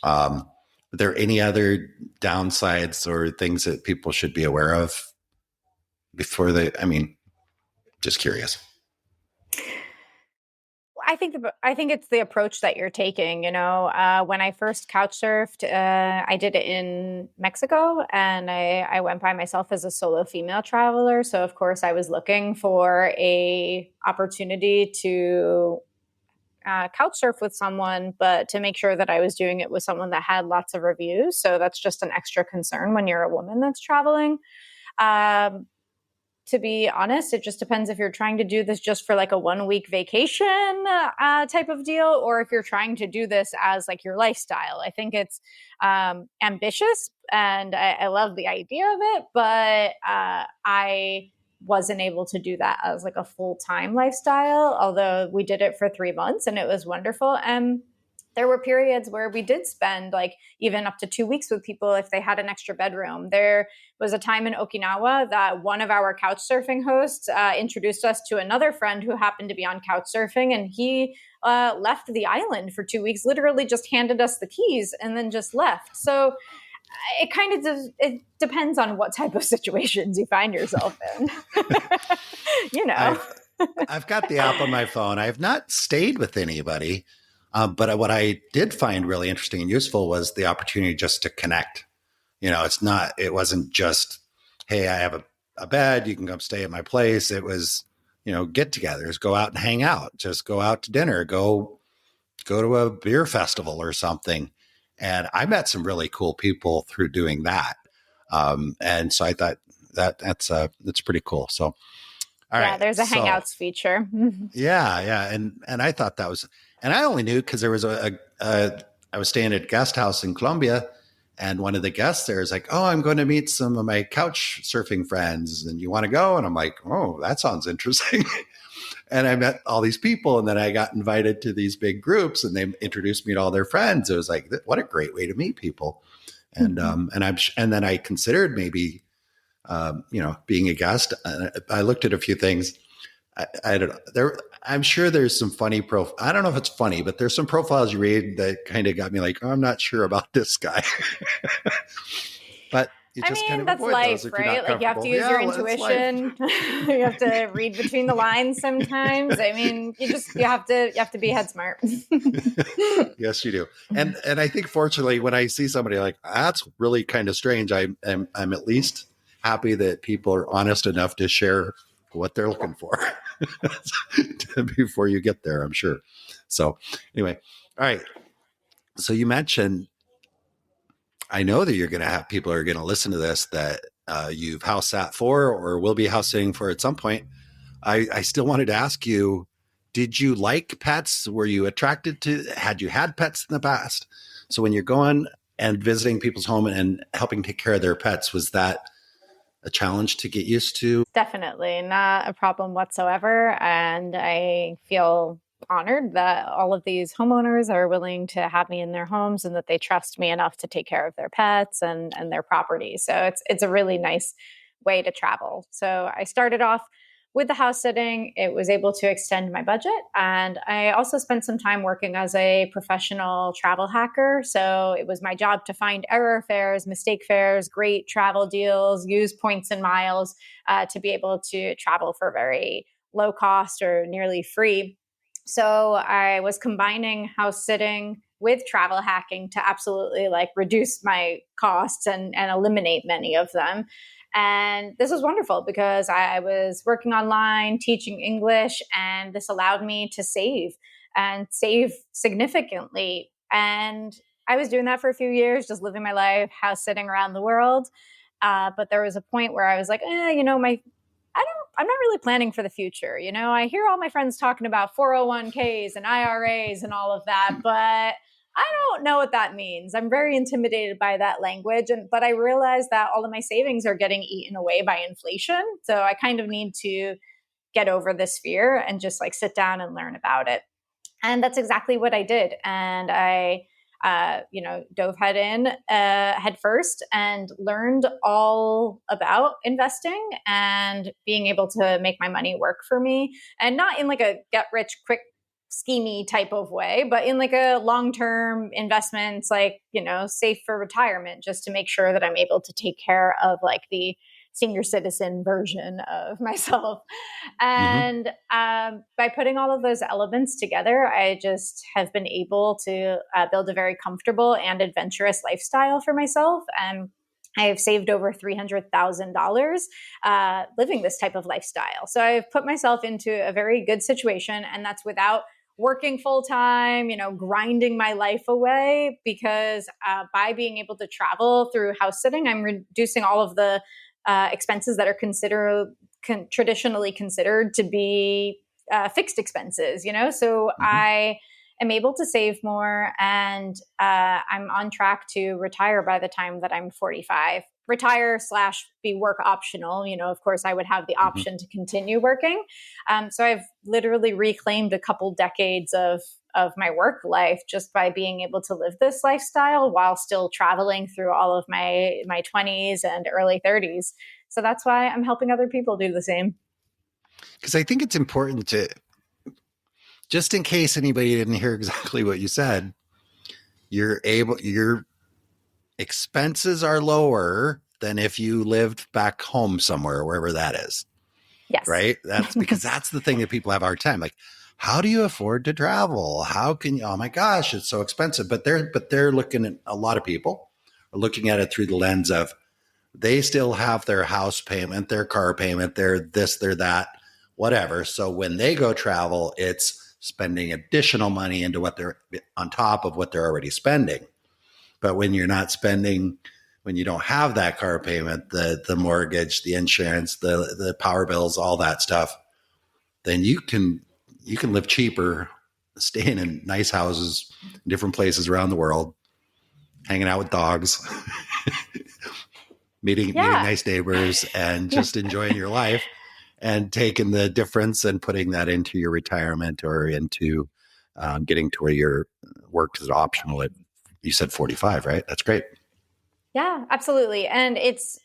Are there any other downsides or things that people should be aware of before just curious. I think it's the approach that you're taking. When I first couch surfed, I did it in Mexico, and I went by myself as a solo female traveler. So of course, I was looking for a opportunity to couch surf with someone, but to make sure that I was doing it with someone that had lots of reviews. So that's just an extra concern when you're a woman that's traveling. To be honest, it just depends if you're trying to do this just for like a 1 week vacation type of deal, or if you're trying to do this as like your lifestyle. I think it's ambitious, and I love the idea of it, but I wasn't able to do that as like a full-time lifestyle, although we did it for 3 months and it was wonderful. And there were periods where we did spend like even up to 2 weeks with people if they had an extra bedroom. There was a time in Okinawa that one of our couch surfing hosts introduced us to another friend who happened to be on couch surfing, and he left the island for 2 weeks, literally just handed us the keys and then just left. So it kind of it depends on what type of situations you find yourself in. You know. I've got the app on my phone. I have not stayed with anybody, but what I did find really interesting and useful was the opportunity just to connect. It wasn't just, hey, I have a bed, you can come stay at my place. It was, get-togethers, go out and hang out, just go out to dinner, go to a beer festival or something. And I met some really cool people through doing that. And so I thought that's pretty cool. So, all right. There's a Hangouts feature. Yeah. And I thought that was, and I only knew because there was I was staying at a guest house in Colombia, and one of the guests there is like, oh, I'm going to meet some of my couch surfing friends, and you want to go? And I'm like, oh, that sounds interesting. And I met all these people, and then I got invited to these big groups, and they introduced me to all their friends. It was like, what a great way to meet people. And and then I considered maybe, being a guest. I looked at a few things. I don't know. I'm sure there's some funny I don't know if it's funny, but there's some profiles you read that kind of got me like, oh, I'm not sure about this guy. But you just kind of that's avoid life, those if right? you're not like you have to use your intuition. You have to read between the lines sometimes. I mean, you have to be head smart. Yes, you do. And I think fortunately, when I see somebody like that's really kind of strange, I'm at least happy that people are honest enough to share what they're looking for before you get there, I'm sure. So anyway, all right. So you mentioned, I know that you're going to have people who are going to listen to this that you've house sat for or will be house sitting for at some point. I still wanted to ask you, did you like pets? Were you attracted to, had you had pets in the past? So when you're going and visiting people's home and helping take care of their pets, was that a challenge to get used to? Definitely not a problem whatsoever. And I feel honored that all of these homeowners are willing to have me in their homes and that they trust me enough to take care of their pets and their property. So it's a really nice way to travel. So I started off with the house sitting. It was able to extend my budget. And I also spent some time working as a professional travel hacker. So it was my job to find error fares, mistake fares, great travel deals, use points and miles to be able to travel for very low cost or nearly free. So I was combining house sitting with travel hacking to absolutely like reduce my costs and eliminate many of them. And this was wonderful because I was working online, teaching English, and this allowed me to save significantly. And I was doing that for a few years, just living my life, house sitting around the world. But there was a point where I was like, I'm not really planning for the future. I hear all my friends talking about 401ks and IRAs and all of that, but I don't know what that means. I'm very intimidated by that language. But I realized that all of my savings are getting eaten away by inflation. So I kind of need to get over this fear and just like sit down and learn about it. And that's exactly what I did. And I dove head first and learned all about investing and being able to make my money work for me, and not in like a get rich quick schemey type of way, but in like a long-term investments, like, safe for retirement, just to make sure that I'm able to take care of like the senior citizen version of myself. And by putting all of those elements together, I just have been able to build a very comfortable and adventurous lifestyle for myself. And I have saved over $300,000 living this type of lifestyle. So I've put myself into a very good situation, and that's without working full time, grinding my life away, because by being able to travel through house sitting, I'm reducing all of the expenses that are traditionally considered to be fixed expenses, So I am able to save more, and I'm on track to retire by the time that I'm 45. Retire slash be work optional. Of course, I would have the Mm-hmm. option to continue working. So I've literally reclaimed a couple decades of my work life just by being able to live this lifestyle while still traveling through all of my 20s and early 30s. So that's why I'm helping other people do the same. Because I think it's important to, just in case anybody didn't hear exactly what you said, your expenses are lower than if you lived back home somewhere, wherever that is. Yes. Right? That's because that's the thing that people have a hard time. Like, how do you afford to travel? How can you, oh my gosh, it's so expensive. But they're looking at, a lot of people are looking at it through the lens of, they still have their house payment, their car payment, their this, their that, whatever. So when they go travel, it's spending additional money into what they're on top of what they're already spending. But when you're not spending, when you don't have that car payment, the mortgage, the insurance, the power bills, all that stuff, then you can live cheaper, staying in nice houses, in different places around the world, hanging out with dogs, meeting nice neighbors, and just enjoying your life, and taking the difference and putting that into your retirement or into getting to where your work is optional at, you said 45, right? That's great. Yeah, absolutely. And it's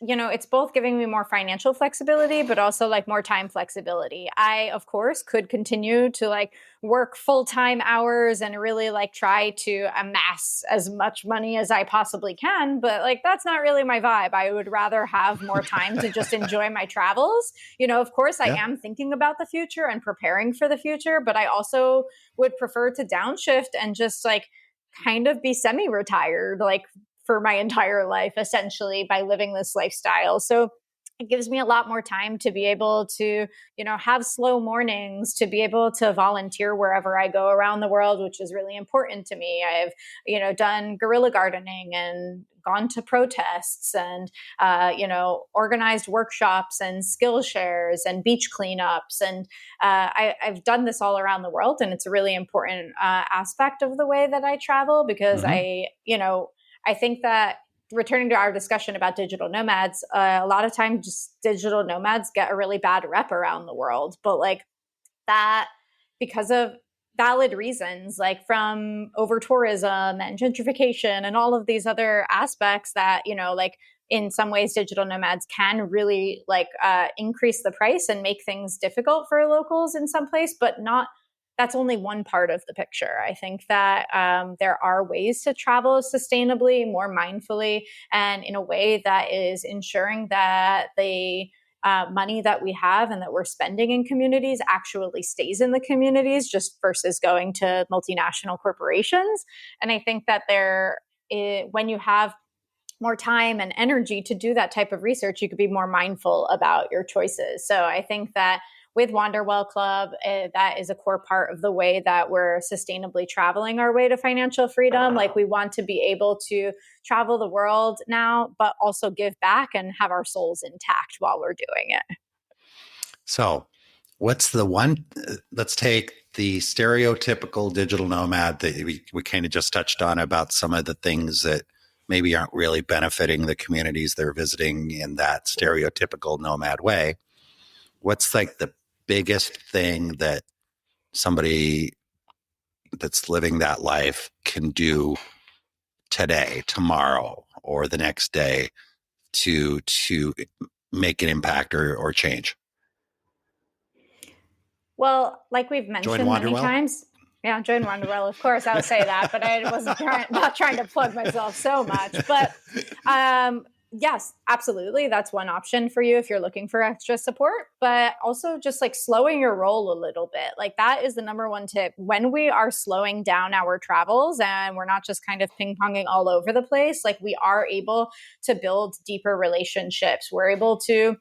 both giving me more financial flexibility, but also like more time flexibility. I, of course, could continue to like work full-time hours and really like try to amass as much money as I possibly can. But like, that's not really my vibe. I would rather have more time to just enjoy my travels. Of course, I am thinking about the future and preparing for the future, but I also would prefer to downshift and just like kind of be semi-retired, like for my entire life, essentially, by living this lifestyle. So it gives me a lot more time to be able to, have slow mornings, to be able to volunteer wherever I go around the world, which is really important to me. I've, done guerrilla gardening and gone to protests and, organized workshops and skill shares and beach cleanups. And I've done this all around the world. And it's a really important aspect of the way that I travel because I think that, returning to our discussion about digital nomads, a lot of times just digital nomads get a really bad rep around the world. But like that, because of valid reasons, like from over tourism and gentrification and all of these other aspects that, like in some ways digital nomads can really like increase the price and make things difficult for locals in some place, but not. That's only one part of the picture. I think that there are ways to travel sustainably, more mindfully, and in a way that is ensuring that the money that we have and that we're spending in communities actually stays in the communities, just versus going to multinational corporations. And I think that when you have more time and energy to do that type of research, you could be more mindful about your choices. So I think that with Wanderwell Club, that is a core part of the way that we're sustainably traveling our way to financial freedom. Like we want to be able to travel the world now, but also give back and have our souls intact while we're doing it. So what's the one, let's take the stereotypical digital nomad that we kind of just touched on about some of the things that maybe aren't really benefiting the communities they're visiting in that stereotypical nomad way. What's like the biggest thing that somebody that's living that life can do today, tomorrow, or the next day to make an impact or change? Well, like we've mentioned many times, join Wanderwell, of course, I would say that, but I wasn't not trying to plug myself so much. But yes, absolutely. That's one option for you if you're looking for extra support, but also just like slowing your roll a little bit. Like that is the number one tip. When we are slowing down our travels and we're not just kind of ping-ponging all over the place, like we are able to build deeper relationships. We're able to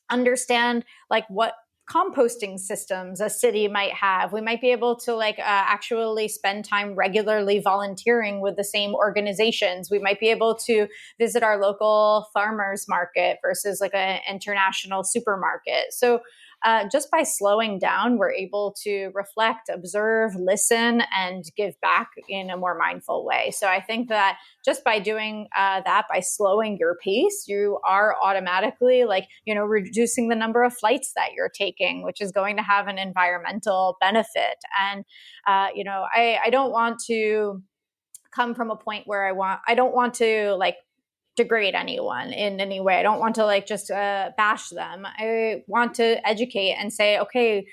understand like what composting systems a city might have. We might be able to like actually spend time regularly volunteering with the same organizations. We might be able to visit our local farmers market versus like an international supermarket. So just by slowing down, we're able to reflect, observe, listen, and give back in a more mindful way. So I think that just by doing that, by slowing your pace, you are automatically reducing the number of flights that you're taking, which is going to have an environmental benefit. And, I don't want to come from a point where I don't want to degrade anyone in any way. I don't want to just bash them. I want to educate and say, okay,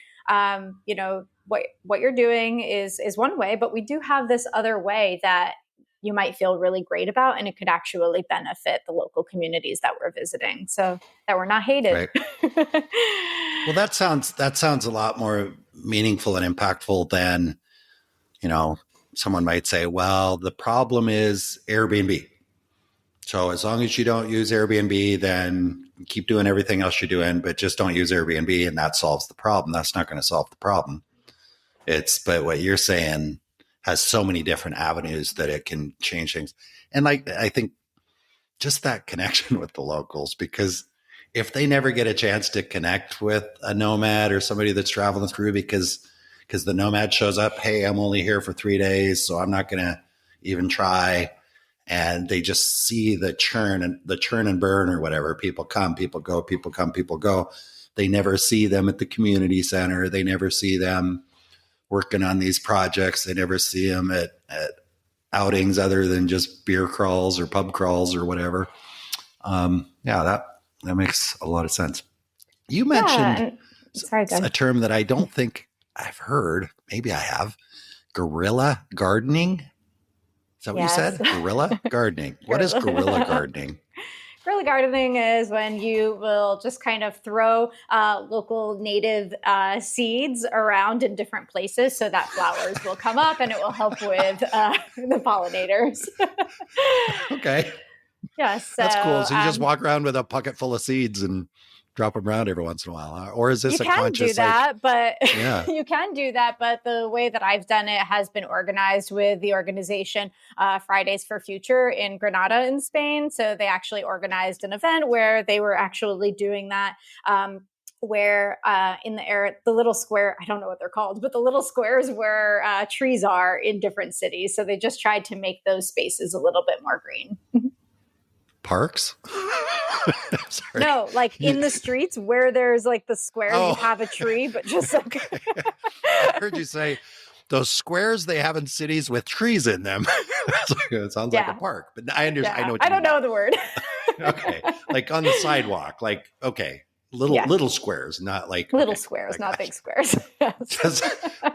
what you're doing is one way, but we do have this other way that you might feel really great about, and it could actually benefit the local communities that we're visiting, so that we're not hated. Right. Well, that sounds a lot more meaningful and impactful than, someone might say, well, the problem is Airbnb. So as long as you don't use Airbnb, then keep doing everything else you're doing, but just don't use Airbnb, and that solves the problem. That's not going to solve the problem. But what you're saying has so many different avenues that it can change things. And I think just that connection with the locals, because if they never get a chance to connect with a nomad or somebody that's traveling through because the nomad shows up, hey, I'm only here for 3 days, so I'm not going to even try. And they just see the churn and burn or whatever. People come, people go, people come, people go. They never see them at the community center. They never see them working on these projects. They never see them at outings other than just beer crawls or pub crawls or whatever. That makes a lot of sense. You mentioned a term that I don't think I've heard. Maybe I have. Guerrilla gardening. Is that what you said? Guerrilla gardening. What is guerrilla gardening? Guerrilla gardening is when you will just kind of throw local native seeds around in different places so that flowers will come up and it will help with the pollinators. Okay. Yeah, so, that's cool. So you just walk around with a bucket full of seeds and drop them around every once in a while, huh? Or is this a conscious? You can do that, but the way that I've done it has been organized with the organization Fridays for Future in Granada in Spain. So they actually organized an event where they were actually doing that. Where in the air, the little square, I don't know what they're called, but the little squares where trees are in different cities. So they just tried to make those spaces a little bit more green. Parks? Sorry. No, in the streets where there's the square, you have a tree, but just I heard you say those squares they have in cities with trees in them. It sounds like a park, but I understand. Yeah. I know what you mean. Know the word. Okay. On the sidewalk, okay. Little squares, not little squares, not big squares. Yes.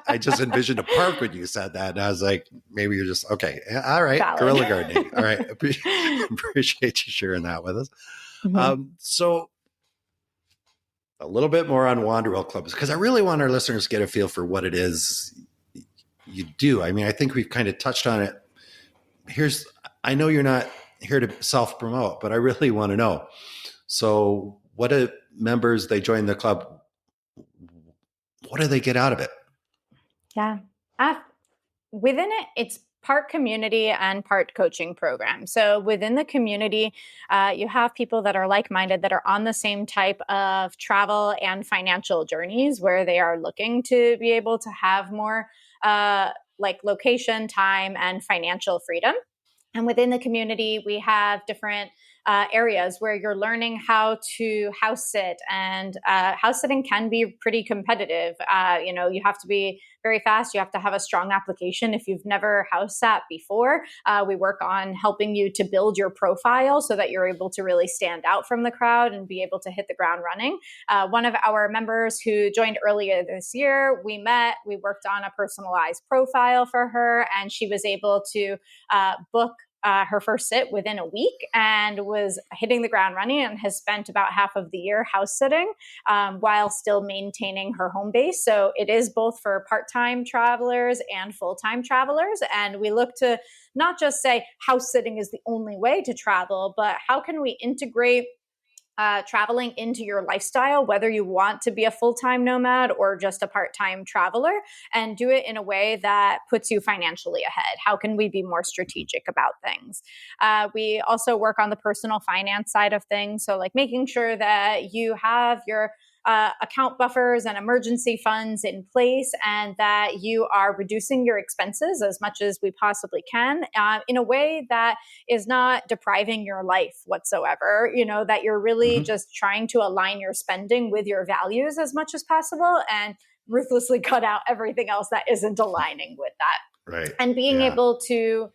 I just envisioned a park when you said that. And I was like, maybe you're just, okay. All right. Valid. Guerrilla gardening. All right. Appreciate you sharing that with us. Mm-hmm. So a little bit more on Wanderwell Club, because I really want our listeners to get a feel for what it is you do. I mean, I think we've kind of touched on it. I know you're not here to self-promote, but I really want to know. So what do members, they join the club, what do they get out of it? Yeah. Within it, it's part community and part coaching program. So within the community, you have people that are like-minded, that are on the same type of travel and financial journeys, where they are looking to be able to have more location, time, and financial freedom. And within the community, we have different areas where you're learning how to house sit, and house sitting can be pretty competitive. You have to be very fast. You have to have a strong application. If you've never house sat before, we work on helping you to build your profile so that you're able to really stand out from the crowd and be able to hit the ground running. One of our members who joined earlier this year, we worked on a personalized profile for her, and she was able to book her first sit within a week and was hitting the ground running, and has spent about half of the year house sitting while still maintaining her home base. So it is both for part-time travelers and full-time travelers. And we look to not just say house sitting is the only way to travel, but how can we integrate traveling into your lifestyle, whether you want to be a full-time nomad or just a part-time traveler, and do it in a way that puts you financially ahead. How can we be more strategic about things? We also work on the personal finance side of things. So making sure that you have your account buffers and emergency funds in place, and that you are reducing your expenses as much as we possibly can in a way that is not depriving your life whatsoever. That you're really just trying to align your spending with your values as much as possible and ruthlessly cut out everything else that isn't aligning with that. Right. And being able to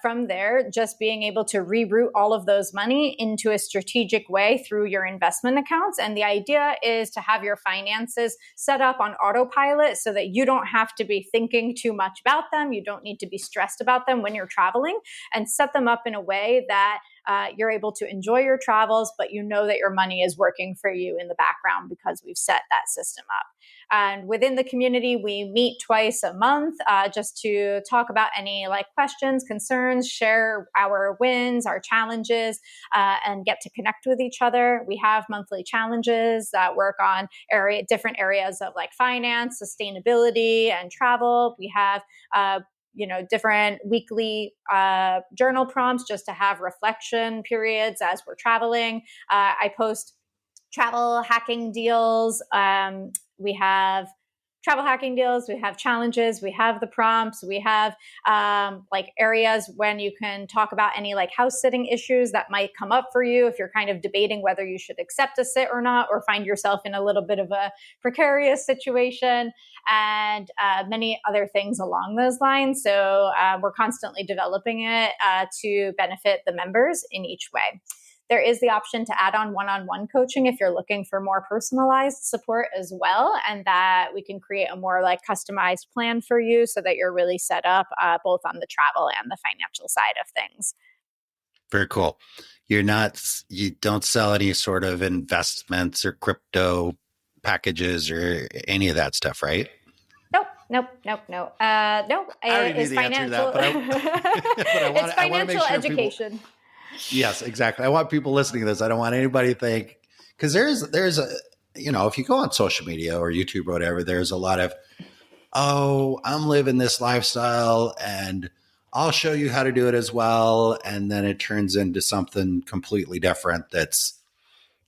from there, just being able to reroute all of those money into a strategic way through your investment accounts. And the idea is to have your finances set up on autopilot so that you don't have to be thinking too much about them. You don't need to be stressed about them when you're traveling, and set them up in a way that you're able to enjoy your travels, but you know that your money is working for you in the background because we've set that system up. And within the community, we meet twice a month just to talk about any questions, concerns, share our wins, our challenges, and get to connect with each other. We have monthly challenges that work on different areas of finance, sustainability, and travel. We have different weekly journal prompts just to have reflection periods as we're traveling. I post travel hacking deals. We have travel hacking deals. We have challenges. We have the prompts. We have areas when you can talk about any house sitting issues that might come up for you if you're kind of debating whether you should accept a sit or not, or find yourself in a little bit of a precarious situation, and many other things along those lines. So we're constantly developing it to benefit the members in each way. There is the option to add on one-on-one coaching if you're looking for more personalized support as well, and that we can create a more customized plan for you so that you're really set up both on the travel and the financial side of things. Very cool. You don't sell any sort of investments or crypto packages or any of that stuff, right? Nope. No. I already knew the answer to that, but it's financial education. People, yes, exactly. I want people listening to this. I don't want anybody to think, because there's a, if you go on social media or YouTube or whatever, there's a lot of, I'm living this lifestyle and I'll show you how to do it as well. And then it turns into something completely different. That's,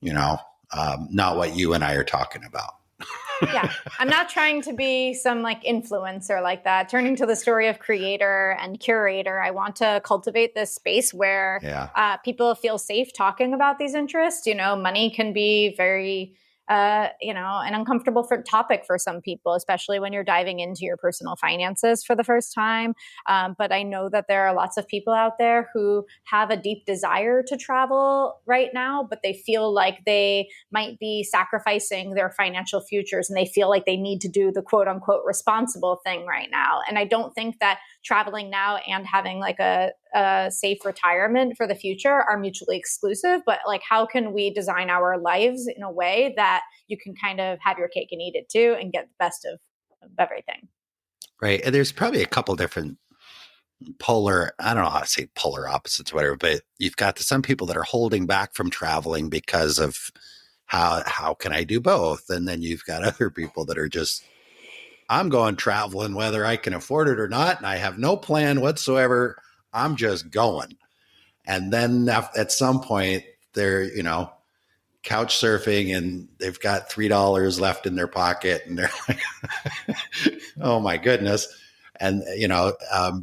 not what you and I are talking about. Yeah, I'm not trying to be some influencer like that. Turning to the story of creator and curator, I want to cultivate this space where people feel safe talking about these interests. Money can be very an uncomfortable topic for some people, especially when you're diving into your personal finances for the first time. But I know that there are lots of people out there who have a deep desire to travel right now, but they feel like they might be sacrificing their financial futures, and they feel like they need to do the quote unquote responsible thing right now. And I don't think that traveling now and having a safe retirement for the future are mutually exclusive, but how can we design our lives in a way that you can kind of have your cake and eat it too and get the best of everything. Right. And there's probably a couple different I don't know how to say polar opposites, whatever, but you've got some people that are holding back from traveling because of how can I do both? And then you've got other people that are just, I'm going traveling whether I can afford it or not, and I have no plan whatsoever. I'm just going. And then at some point they're, couch surfing and they've got $3 left in their pocket and they're like, oh my goodness. And,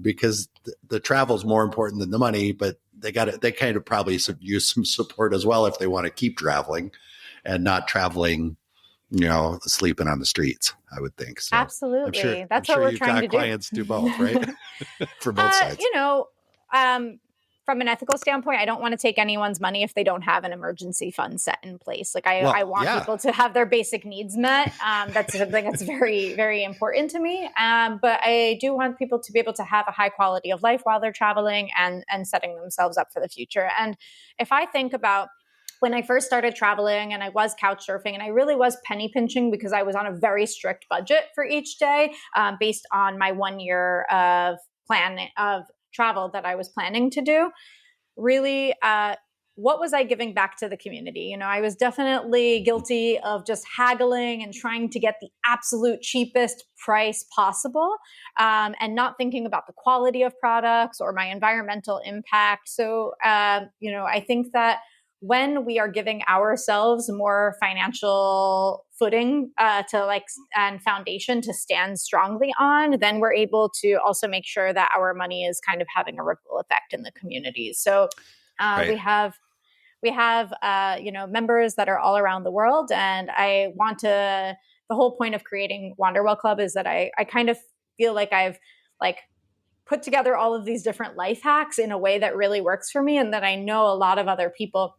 because the travel is more important than the money, but they kind of probably use some support as well if they want to keep traveling and not traveling, sleeping on the streets, I would think. So absolutely. That's what we're trying to do. Clients do both, right? For both sides. From an ethical standpoint, I don't want to take anyone's money if they don't have an emergency fund set in place. I want people to have their basic needs met. That's something that's very, very important to me. But I do want people to be able to have a high quality of life while they're traveling and setting themselves up for the future. And if I think about when I first started traveling and I was couch surfing and I really was penny pinching because I was on a very strict budget for each day based on my 1 year of plan of travel that I was planning to do. Really, what was I giving back to the community? I was definitely guilty of just haggling and trying to get the absolute cheapest price possible and not thinking about the quality of products or my environmental impact. So, I think that when we are giving ourselves more financial footing and foundation to stand strongly on, then we're able to also make sure that our money is kind of having a ripple effect in the communities. So Right. we have members that are all around the world, and the whole point of creating Wanderwell Club is that I kind of feel like I've put together all of these different life hacks in a way that really works for me and that I know a lot of other people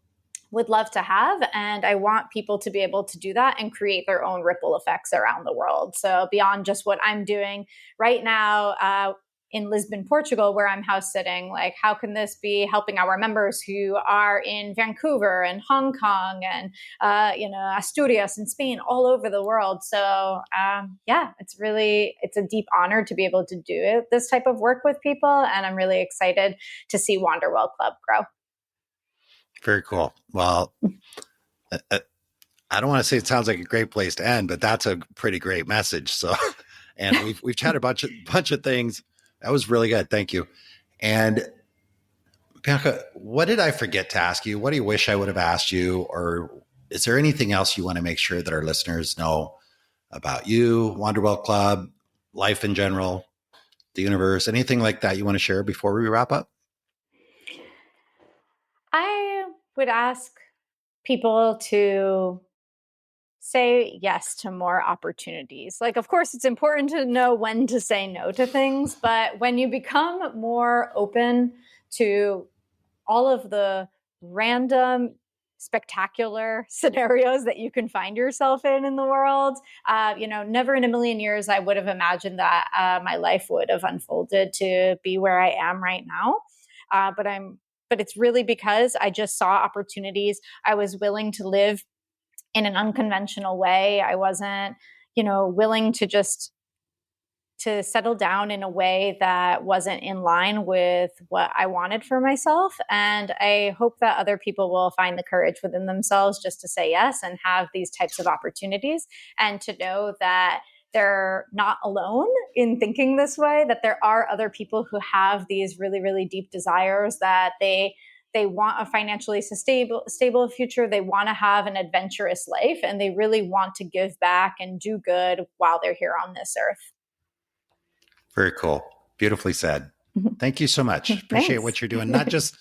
would love to have. And I want people to be able to do that and create their own ripple effects around the world. So beyond just what I'm doing right now, in Lisbon, Portugal, where I'm house sitting, how can this be helping our members who are in Vancouver and Hong Kong and, Asturias and Spain, all over the world. So, it's a deep honor to be able to do this type of work with people. And I'm really excited to see Wanderwell Club grow. Very cool. Well, I don't want to say it sounds like a great place to end, but that's a pretty great message. So, and we've chatted a bunch of things. That was really good. Thank you. And Bianca, what did I forget to ask you? What do you wish I would have asked you? Or is there anything else you want to make sure that our listeners know about you, Wanderwell Club, life in general, the universe, anything like that you want to share before we wrap up? I would ask people to say yes to more opportunities. Of course, it's important to know when to say no to things, but when you become more open to all of the random, spectacular scenarios that you can find yourself in the world, never in a million years I would have imagined that my life would have unfolded to be where I am right now. But it's really because I just saw opportunities. I was willing to live in an unconventional way. I wasn't, willing to settle down in a way that wasn't in line with what I wanted for myself. And I hope that other people will find the courage within themselves just to say yes and have these types of opportunities, and to know that they're not alone in thinking this way, that there are other people who have these really, really deep desires, that they want a financially stable future. They want to have an adventurous life, and they really want to give back and do good while they're here on this earth. Very cool. Beautifully said. Thank you so much. Appreciate what you're doing. Not just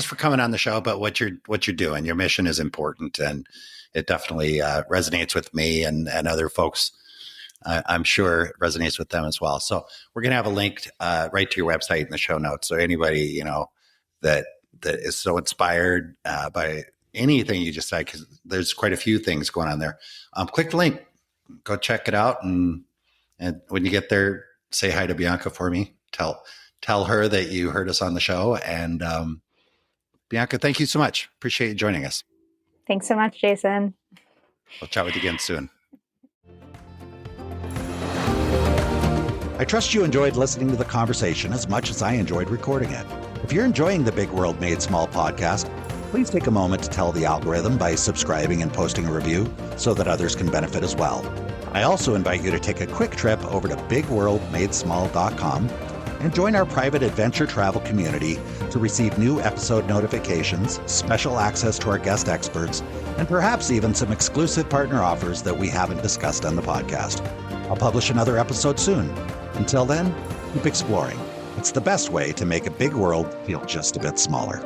for coming on the show, but what you're doing. Your mission is important, and it definitely resonates with me and other folks. I'm sure it resonates with them as well. So we're going to have a link right to your website in the show notes. So anybody, that is so inspired by anything you just said, because there's quite a few things going on there. Click the link, go check it out. And when you get there, say hi to Bianca for me. Tell her that you heard us on the show. And Bianca, thank you so much. Appreciate you joining us. Thanks so much, Jason. We'll chat with you again soon. I trust you enjoyed listening to the conversation as much as I enjoyed recording it. If you're enjoying the Big World Made Small podcast, please take a moment to tell the algorithm by subscribing and posting a review so that others can benefit as well. I also invite you to take a quick trip over to bigworldmadesmall.com and join our private adventure travel community to receive new episode notifications, special access to our guest experts, and perhaps even some exclusive partner offers that we haven't discussed on the podcast. I'll publish another episode soon. Until then, keep exploring. It's the best way to make a big world feel just a bit smaller.